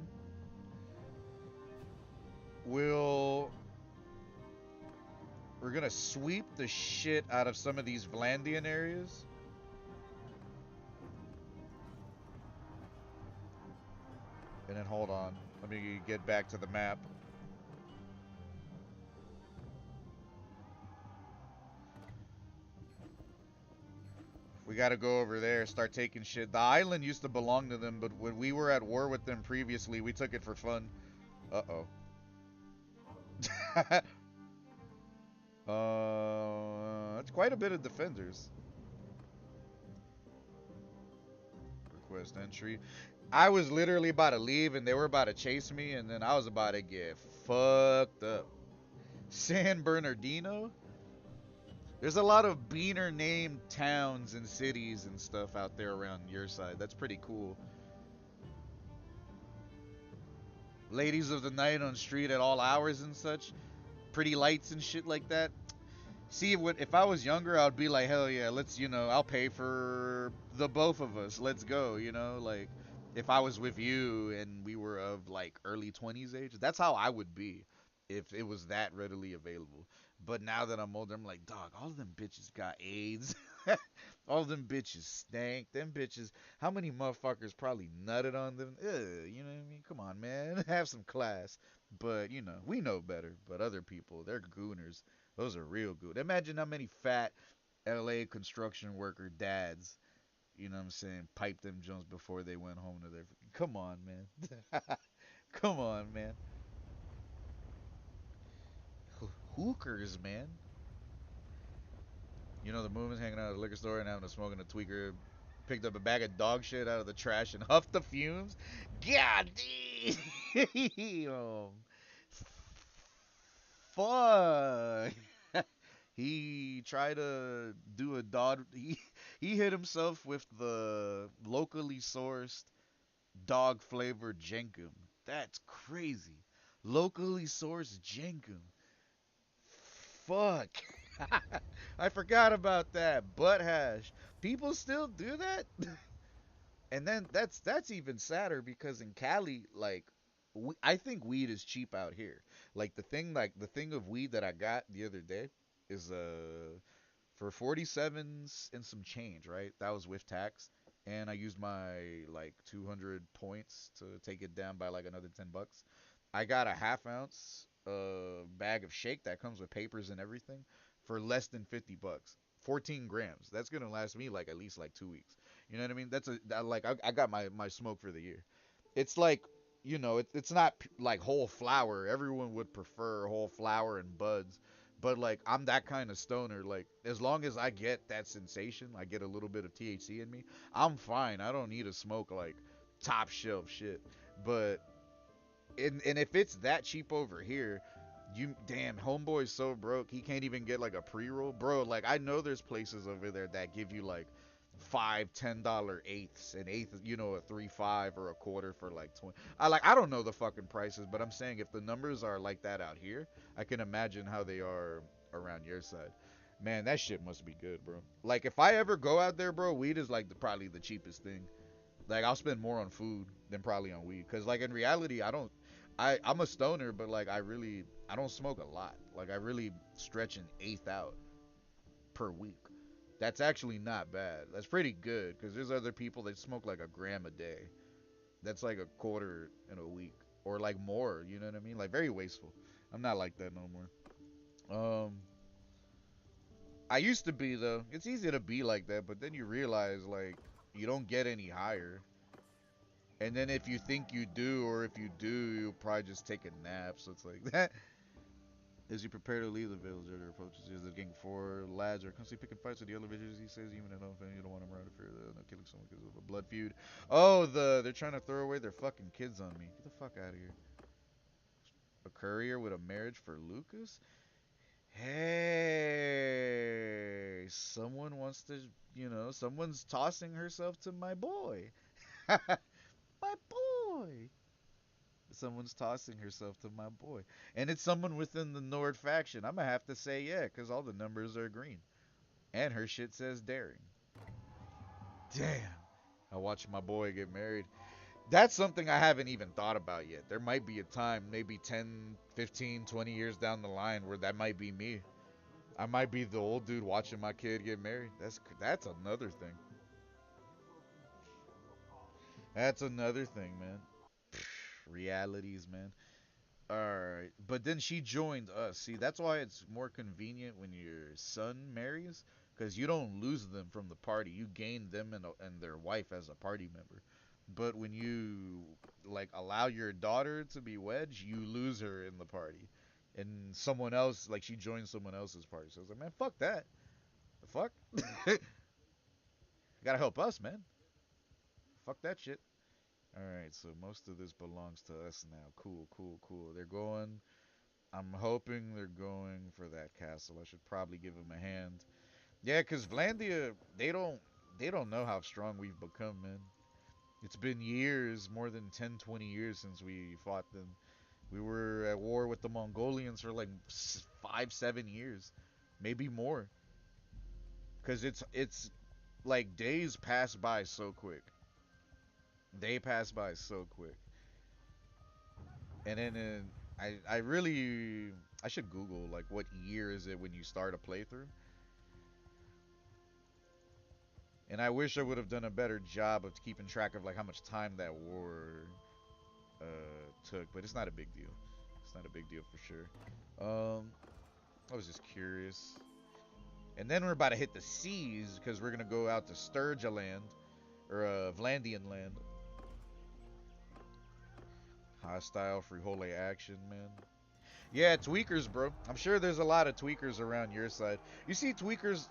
We'll We're gonna sweep the shit out of some of these Vlandian areas. And then hold on. Let me get back to the map. We gotta go over there, start taking shit. The island used to belong to them, but when we were at war with them previously, we took it for fun. Uh-oh. That's quite a bit of defenders. Request entry. I was literally about to leave, and they were about to chase me, and then I was about to get fucked up. San Bernardino? There's a lot of beaner named towns and cities and stuff out there around your side. That's pretty cool. Ladies of the night on street at all hours and such. Pretty lights and shit like that. See, if I was younger, I'd be like, hell yeah, I'll pay for the both of us. Let's go, like if I was with you and we were of like early 20s age, that's how I would be if it was that readily available. But now that I'm older, I'm like, dog, all of them bitches got AIDS. All of them bitches stank. Them bitches, how many motherfuckers probably nutted on them? Ugh, you know what I mean? Come on, man. Have some class. But, we know better. But other people, they're gooners. Those are real good. Imagine how many fat LA construction worker dads, you know what I'm saying, piped them Jones before they went home to their. Come on, man. Come on, man. Hookers, man. The movement's hanging out at the liquor store and having a smoke and a tweaker picked up a bag of dog shit out of the trash and huffed the fumes. God damn. Fuck. He tried to do a dog. He hit himself with the locally sourced dog flavored jenkum. That's crazy. Locally sourced jenkum. Fuck. I forgot about that. Butt hash. People still do that? And then that's even sadder because in Cali, like, I think weed is cheap out here. Like the thing of weed that I got the other day is for 47s and some change, right? That was with tax. And I used my like 200 points to take it down by like another 10 bucks. I got a half ounce bag of shake that comes with papers and everything for less than 50 bucks. 14 grams. That's going to last me like at least like 2 weeks. You know what I mean? Like I got my smoke for the year. It's like, it's not like whole flower. Everyone would prefer whole flower and buds, but like I'm that kind of stoner. Like as long as I get that sensation, I get a little bit of THC in me, I'm fine. I don't need to smoke like top shelf shit. But and if it's that cheap over here, you damn homeboy's so broke he can't even get like a pre-roll, bro. Like I know there's places over there that give you like $5, $10 eighths, an eighth, a 3.5 or a quarter for like 20. I don't know the fucking prices, but I'm saying if the numbers are like that out here, I can imagine how they are around your side. Man, that shit must be good, bro. Like if I ever go out there, bro, weed is like probably the cheapest thing. Like I'll spend more on food than probably on weed, cause like in reality, I don't. I'm a stoner, but like I don't smoke a lot. Like I really stretch an eighth out per week. That's actually not bad. That's pretty good, cause there's other people that smoke like a gram a day. That's like a quarter in a week, or like more. You know what I mean? Like very wasteful. I'm not like that no more. I used to be though. It's easy to be like that, but then you realize like you don't get any higher. And then if you think you do, or if you do, you'll probably just take a nap. So it's like that. As you prepare to leave the village, there approaches is the gang four lads are constantly picking fights with the other villagers. He says even if you don't want them around to fear they're killing someone because of a blood feud. Oh, they're trying to throw away their fucking kids on me. Get the fuck out of here. A courier with a marriage for Lucas? Hey, someone wants to, someone's tossing herself to my boy. My boy. Someone's tossing herself to my boy. And it's someone within the Nord faction. I'm going to have to say yeah, because all the numbers are green. And her shit says daring. Damn. I watched my boy get married. That's something I haven't even thought about yet. There might be a time, maybe 10, 15, 20 years down the line where that might be me. I might be the old dude watching my kid get married. That's another thing. That's another thing, man. Realities, man. Alright. But then she joined us. See, that's why it's more convenient when your son marries. Because you don't lose them from the party. You gain them and their wife as a party member. But when you, like, allow your daughter to be wedged, you lose her in the party. And someone else, like, she joins someone else's party. So I was like, man, fuck that. The fuck? Gotta help us, man. Fuck that shit. Alright, so most of this belongs to us now. Cool, cool, cool. They're going. I'm hoping they're going for that castle. I should probably give them a hand. Yeah, cause Vlandia, they don't know how strong we've become, man. It's been years, more than 10, 20 years since we fought them. We were at war with the Mongolians for like 5, 7 years, maybe more. Cause it's like days pass by so quick. They pass by so quick. And then I really I should Google like what year is it when you start a playthrough. And I wish I would have done a better job of keeping track of like how much time that war uh, took, but it's not a big deal. It's not a big deal for sure. I was just curious. And then we're about to hit the seas because we're gonna go out to Sturgia land or Vlandian land. Hostile Frihole action, man. Yeah, tweakers, bro. I'm sure there's a lot of tweakers around your side. You see tweakers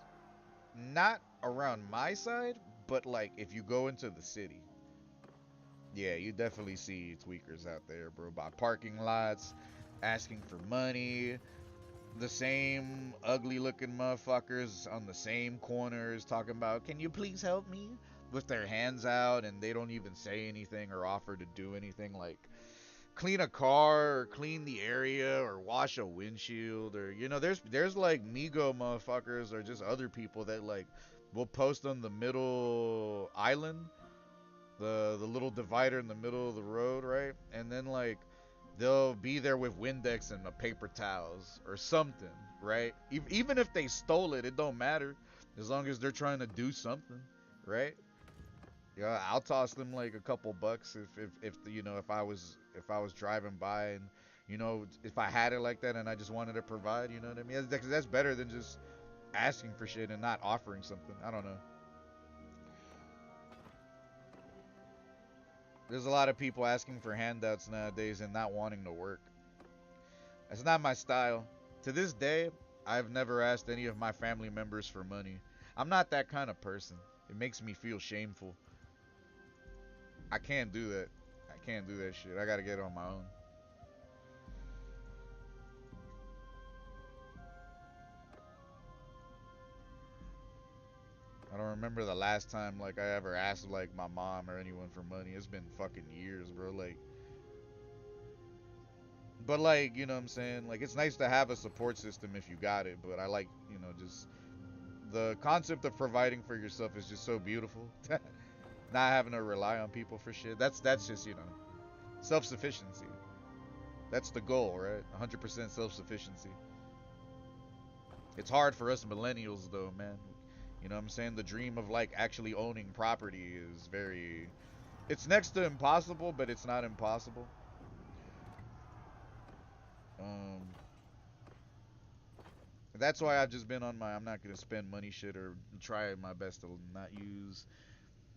not around my side, but like if you go into the city. Yeah, you definitely see tweakers out there, bro. By parking lots, asking for money. The same ugly looking motherfuckers on the same corners talking about, can you please help me? With their hands out and they don't even say anything or offer to do anything like clean a car or clean the area or wash a windshield or there's like Migo motherfuckers or just other people that like will post on the middle island, the little divider in the middle of the road, right? And then like they'll be there with Windex and a paper towels or something, right? Even if they stole it, it don't matter as long as they're trying to do something, right? Yeah, I'll toss them like a couple bucks if the, if I was driving by and if I had it like that and I just wanted to provide, you know what I mean? That's better than just asking for shit and not offering something. I don't know. There's a lot of people asking for handouts nowadays and not wanting to work. That's not my style. To this day, I've never asked any of my family members for money. I'm not that kind of person. It makes me feel shameful. I can't do that. I can't do that shit. I gotta get it on my own. I don't remember the last time like I ever asked like my mom or anyone for money. It's been fucking years, bro. But like, you know what I'm saying? Like it's nice to have a support system if you got it, but I like, just the concept of providing for yourself is just so beautiful. Not having to rely on people for shit. That's just, self-sufficiency. That's the goal, right? 100% self-sufficiency. It's hard for us millennials though, man. You know what I'm saying? The dream of like actually owning property is very, it's next to impossible, but it's not impossible. Um that's why I've just been on my I'm not gonna spend money shit or try my best to not use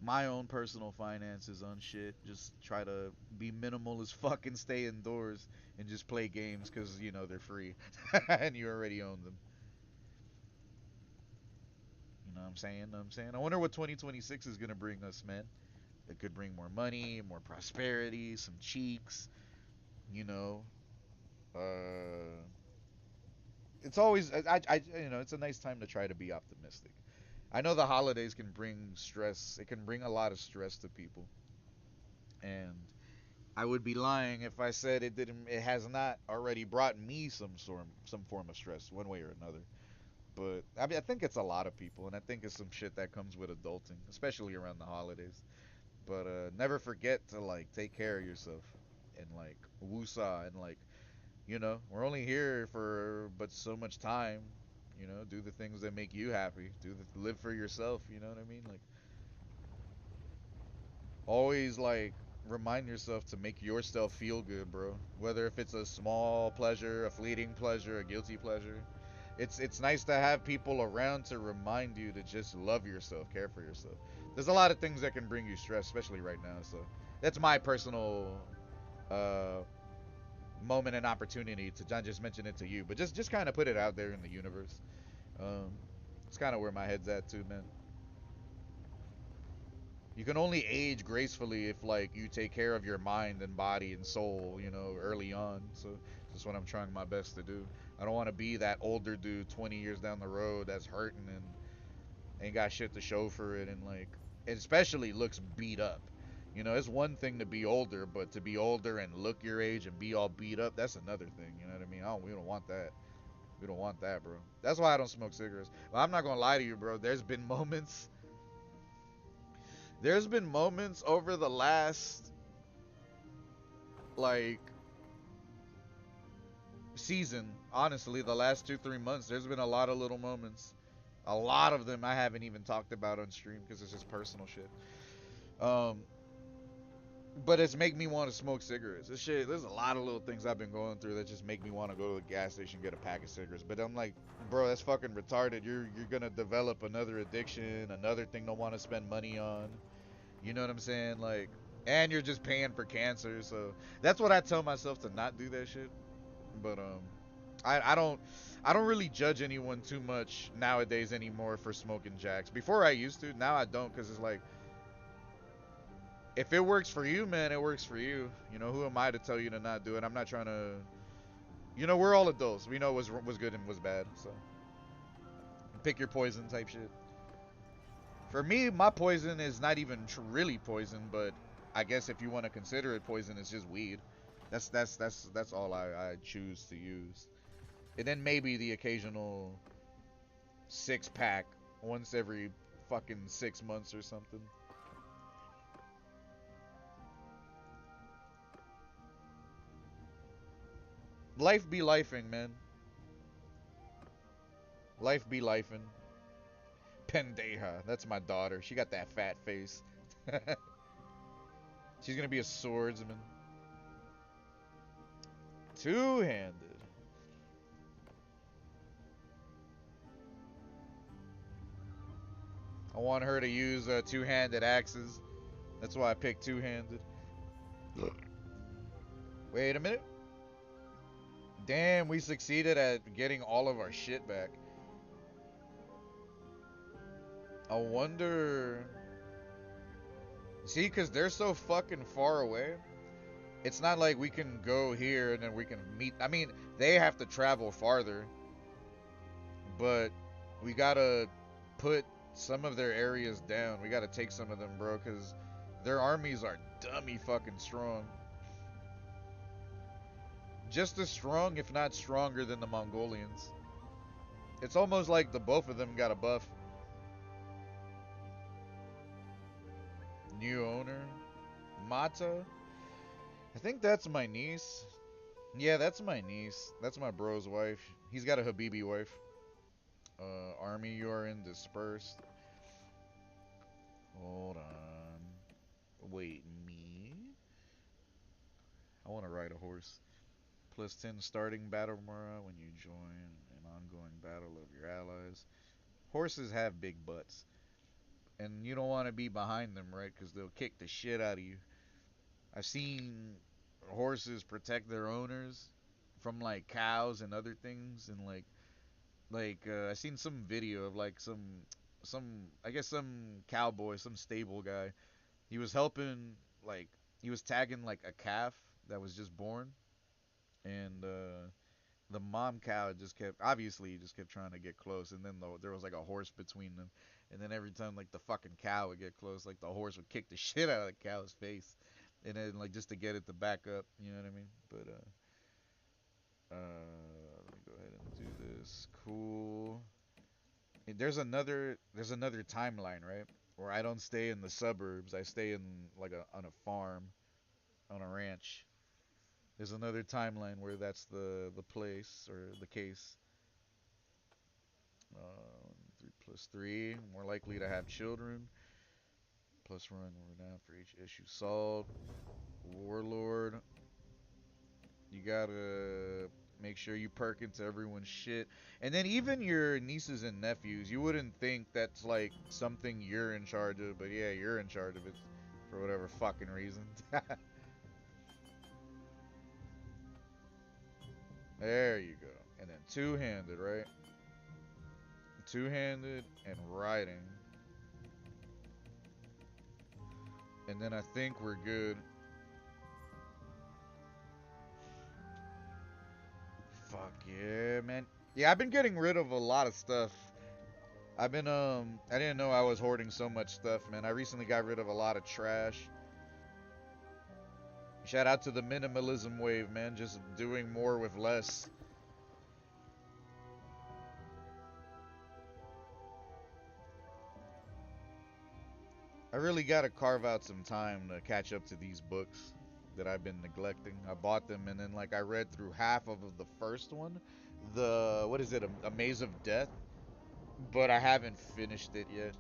my own personal finances on shit. Just try to be minimal as fuck and stay indoors and just play games because they're free and you already own them. You know what I'm saying? I wonder what 2026 is gonna bring us, man. It could bring more money, more prosperity, some cheeks. You know, uh, it's always it's a nice time to try to be optimistic. I know the holidays can bring stress. It can bring a lot of stress to people, and I would be lying if I said it didn't. It has not already brought me some form of stress, one way or another. But I mean, I think it's a lot of people, and I think it's some shit that comes with adulting, especially around the holidays. But never forget to like take care of yourself and like woosah and like we're only here for but so much time. Do the things that make you happy. Live for yourself. You know what I mean? Like always like remind yourself to make yourself feel good, bro. Whether if it's a small pleasure, a fleeting pleasure, a guilty pleasure. It's nice to have people around to remind you to just love yourself, care for yourself. There's a lot of things that can bring you stress, especially right now. So that's my personal uh, moment and opportunity to not just mention it to you, but just kind of put it out there in the universe. Um, it's kind of where my head's at too, man. You can only age gracefully if like you take care of your mind and body and soul, early on. So that's what I'm trying my best to do. I don't want to be that older dude 20 years down the road that's hurting and ain't got shit to show for it and like it especially looks beat up. It's one thing to be older, but to be older and look your age and be all beat up, that's another thing. You know what I mean? We don't want that. We don't want that, bro. That's why I don't smoke cigarettes. Well, I'm not gonna lie to you, bro. There's been moments over the last like season, honestly, the last 2 3 months. There's been a lot of little moments. A lot of them I haven't even talked about on stream because it's just personal shit. Um, but it's make me want to smoke cigarettes. This shit, there's a lot of little things I've been going through that just make me want to go to the gas station and get a pack of cigarettes. But I'm like, bro, that's fucking retarded. You're gonna develop another addiction, another thing to want to spend money on. You know what I'm saying? Like, and you're just paying for cancer. So that's what I tell myself to not do that shit. But I don't really judge anyone too much nowadays anymore for smoking jacks. Before I used to, now I don't because it's like if it works for you, man, it works for you. Who am I to tell you to not do it? I'm not trying to. We're all adults. We know what's good and what's bad. So pick your poison type shit. For me, my poison is not even really poison, but I guess if you want to consider it poison, it's just weed. That's all I choose to use. And then maybe the occasional 6 pack once every fucking 6 months or something. Life be lifing, man. Life be lifing. Pendeja. That's my daughter. She got that fat face. She's gonna be a swordsman. Two-handed. I want her to use two-handed axes. That's why I picked two-handed. Wait a minute. Damn, we succeeded at getting all of our shit back. I wonder... See, because they're so fucking far away. It's not like we can go here and then we can meet... I mean, they have to travel farther. But we gotta put some of their areas down. We gotta take some of them, bro, because their armies are dummy fucking strong. Just as strong, if not stronger, than the Mongolians. It's almost like the both of them got a buff. New owner. Mata. I think that's my niece. Yeah, that's my niece. That's my bro's wife. He's got a Habibi wife. Army, you are in dispersed. Hold on. Wait, me? I want to ride a horse. Plus 10 starting battle morale when you join an ongoing battle of your allies. Horses have big butts. And you don't want to be behind them, right? Because they'll kick the shit out of you. I've seen horses protect their owners from like cows and other things, and I seen some video of like some I guess some cowboy, some stable guy. He was helping, like he was tagging like a calf that was just born, and the mom cow just kept trying to get close, and then there was like a horse between them, and then every time like the fucking cow would get close, like the horse would kick the shit out of the cow's face, and then like just to get it to back up, you know what I mean? But let me go ahead and do this. Cool. There's another timeline, right? Where I don't stay in the suburbs. I stay in like on a farm, on a ranch. There's another timeline where that's the place or the case. 3+3, more likely to have children. +1 renown for each issue solved. Warlord. You gotta make sure you perk into everyone's shit. And then even your nieces and nephews, you wouldn't think that's like something you're in charge of, but yeah, you're in charge of it for whatever fucking reason. There you go. And then two-handed, right? Two-handed and riding. And then I think we're good. Fuck yeah, man. Yeah, I've been getting rid of a lot of stuff. I didn't know I was hoarding so much stuff, man. I recently got rid of a lot of trash. Shout out to the minimalism wave, man. Just doing more with less. I really gotta carve out some time to catch up to these books that I've been neglecting. I bought them and then like I read through half of the first one. What is it? A Maze of Death? But I haven't finished it yet.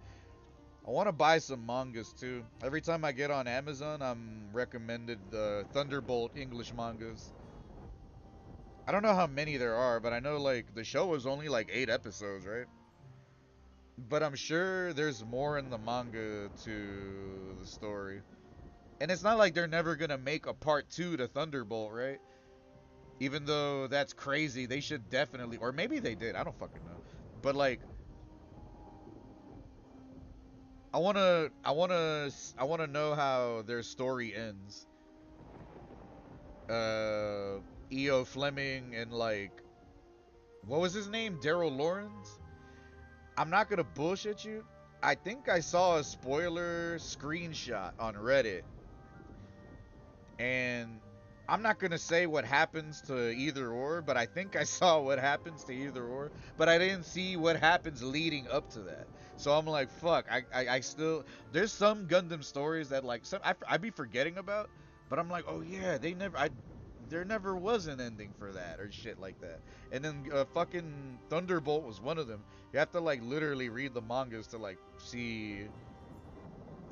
I want to buy some mangas too. Every time I get on Amazon, I'm recommended the Thunderbolt English mangas. I don't know how many there are, but I know like the show was only like 8 episodes, right? But I'm sure there's more in the manga to the story. And it's not like they're never gonna make a part 2 to Thunderbolt, right? Even though that's crazy, they should definitely, or maybe they did, I don't fucking know. But like, I wanna know how their story ends. E.O. Fleming and like, what was his name? Daryl Lawrence? I'm not gonna bullshit you. I think I saw a spoiler screenshot on Reddit, and I'm not gonna say what happens to either or, but I think I saw what happens to either or, but I didn't see what happens leading up to that. So I'm like, fuck. I still, there's some Gundam stories that like I be forgetting about, but I'm like, oh yeah, there never was an ending for that or shit like that. And then fucking Thunderbolt was one of them. You have to like literally read the mangas to like see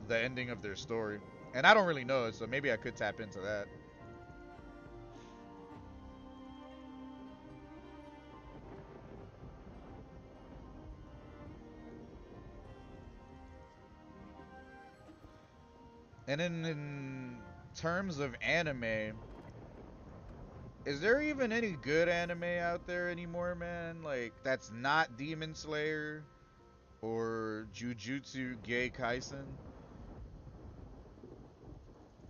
the ending of their story. And I don't really know it, so maybe I could tap into that. And in terms of anime, is there even any good anime out there anymore, man? Like that's not Demon Slayer or Jujutsu Gay Kaisen?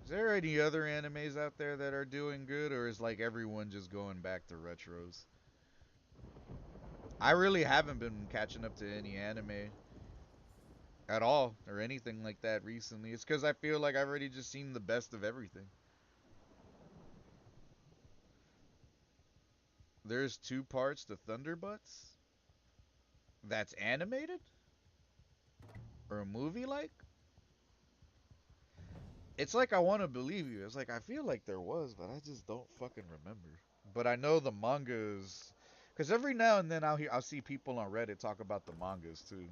Is there any other animes out there that are doing good, or is like everyone just going back to retros? I really haven't been catching up to any anime at all or anything like that recently. It's because I feel like I've already just seen the best of everything. There's two parts to Thunderbutts that's animated or a movie like. It's like I want to believe you. It's like I feel like there was, but I just don't fucking remember. But I know the mangas, because every now and then I'll see people on Reddit talk about the mangas too,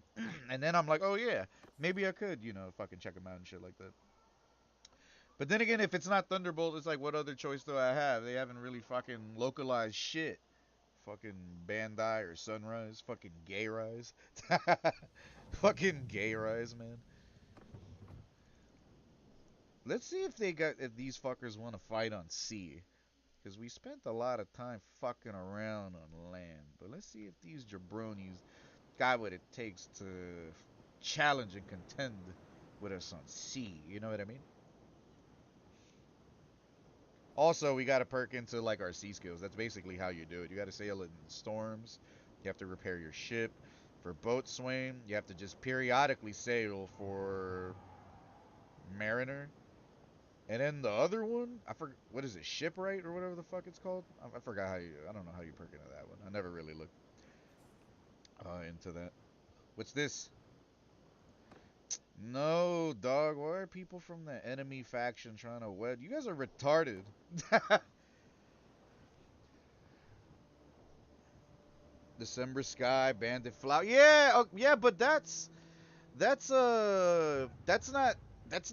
and then I'm like, oh yeah, maybe I could fucking check them out and shit like that. But then again, if it's not Thunderbolt, it's like what other choice do I have? They haven't really fucking localized shit. Fucking Bandai or Sunrise, fucking Gay Rise, fucking Gay Rise, man. Let's see if these fuckers want to fight on sea. Because we spent a lot of time fucking around on land. But let's see if these jabronis got what it takes to challenge and contend with us on sea. You know what I mean? Also, we got to perk into like our sea skills. That's basically how you do it. You got to sail in storms. You have to repair your ship. For boat swing, you have to just periodically sail for mariner. And then the other one, I forgot what is it, shipwright or whatever the fuck it's called. I forgot how you. I don't know how you perk into that one. I never really looked into that. What's this? No, dog. Why are people from the enemy faction trying to wed? You guys are retarded. December Sky, Bandit Flower. Yeah, yeah, but that's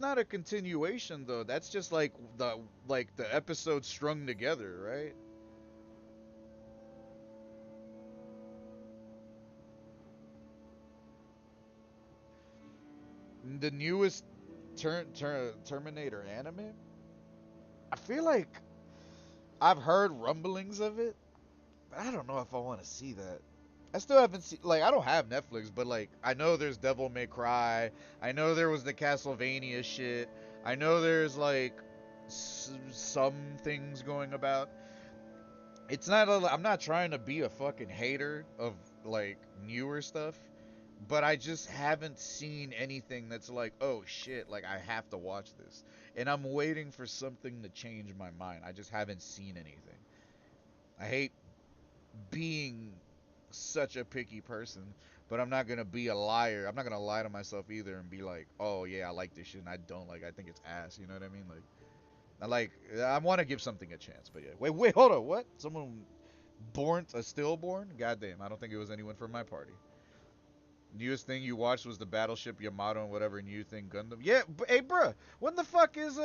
not a continuation though. That's just like the episode strung together, right? The newest Terminator anime. I feel like I've heard rumblings of it, but I don't know if I want to see that. I still haven't seen, like, I don't have Netflix, but like I know there's Devil May Cry. I know there was the Castlevania shit. I know there's like some things going about. It's not I'm not trying to be a fucking hater of like newer stuff, but I just haven't seen anything that's like, oh shit, like I have to watch this. And I'm waiting for something to change my mind. I just haven't seen anything. I hate being such a picky person, but I'm not gonna be a liar. I'm not gonna lie to myself either and be like, oh yeah, I like this shit and I don't like. I think it's ass. You know what I mean? I want to give something a chance, but yeah. Wait, hold on. What? Someone born a stillborn? Goddamn, I don't think it was anyone from my party. Newest thing you watched was the Battleship Yamato and whatever new thing Gundam. Yeah, hey, bruh, when the fuck is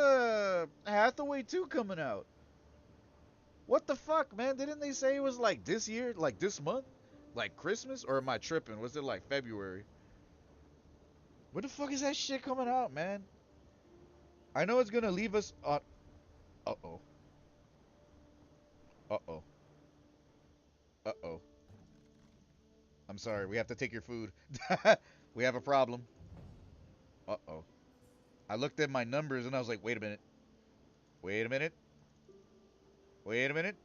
Hathaway 2 coming out? What the fuck, man? Didn't they say it was like this year, like this month, like Christmas, or am I tripping? Was it like February? When the fuck is that shit coming out, man? I know it's gonna leave us on. Uh oh. Uh oh. Uh oh. I'm sorry. We have to take your food. We have a problem. Uh oh. I looked at my numbers and I was like, wait a minute. Wait a minute. Wait a minute.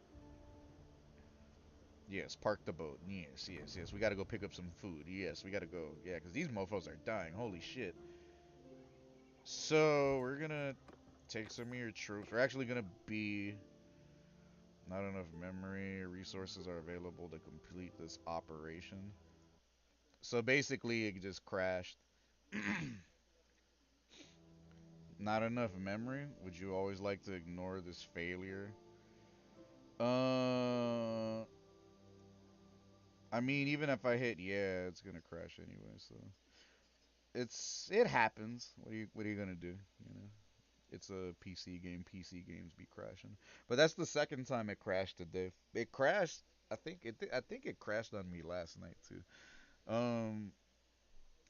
Yes, park the boat. Yes, yes, yes. We gotta go pick up some food. Yes, we gotta go. Yeah, because these mofos are dying. Holy shit. So, we're gonna take some of your troops. We're actually gonna be. Not enough memory. Resources are available to complete this operation. So, basically, it just crashed. Not enough memory? Would you always like to ignore this failure? Uh, I mean, even if I hit, yeah, it's gonna crash anyway. So it happens. What are you gonna do? You know, it's a PC game. PC games be crashing. But that's the second time it crashed today. It crashed. I think it crashed on me last night too. Um,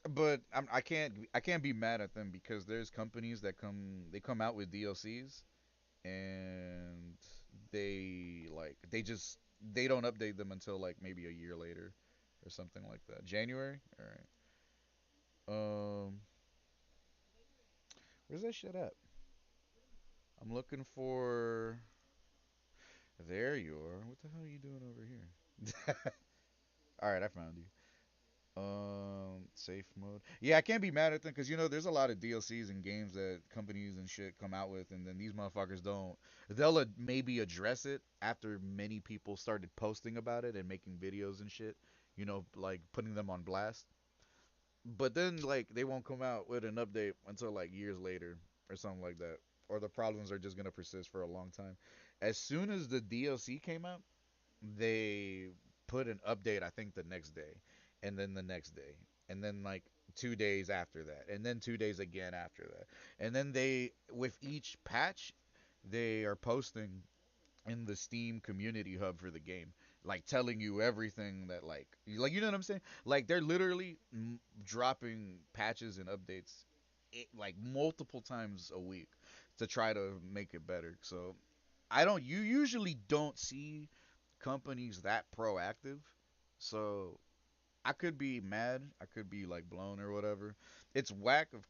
but I can't be mad at them because there's companies that come out with DLCs and they don't update them until like maybe a year later or something like that. January? All right. Where's that shit at? I'm looking for. There you are. What the hell are you doing over here? All right, I found you. Safe mode. Yeah, I can't be mad at them because there's a lot of DLCs and games that companies and shit come out with, and then these motherfuckers don't. They'll maybe address it after many people started posting about it and making videos and shit. Like putting them on blast. But then like they won't come out with an update until like years later or something like that. Or the problems are just gonna persist for a long time. As soon as the DLC came out, they put an update I think the next day, and then the next day, and then like 2 days after that, and then 2 days again after that. And then they with each patch they are posting in the Steam community hub for the game, like telling you everything that like you know what I'm saying? Like they're literally dropping patches and updates like multiple times a week to try to make it better. So you usually don't see companies that proactive. So I could be mad, I could be like blown or whatever. It's whack, of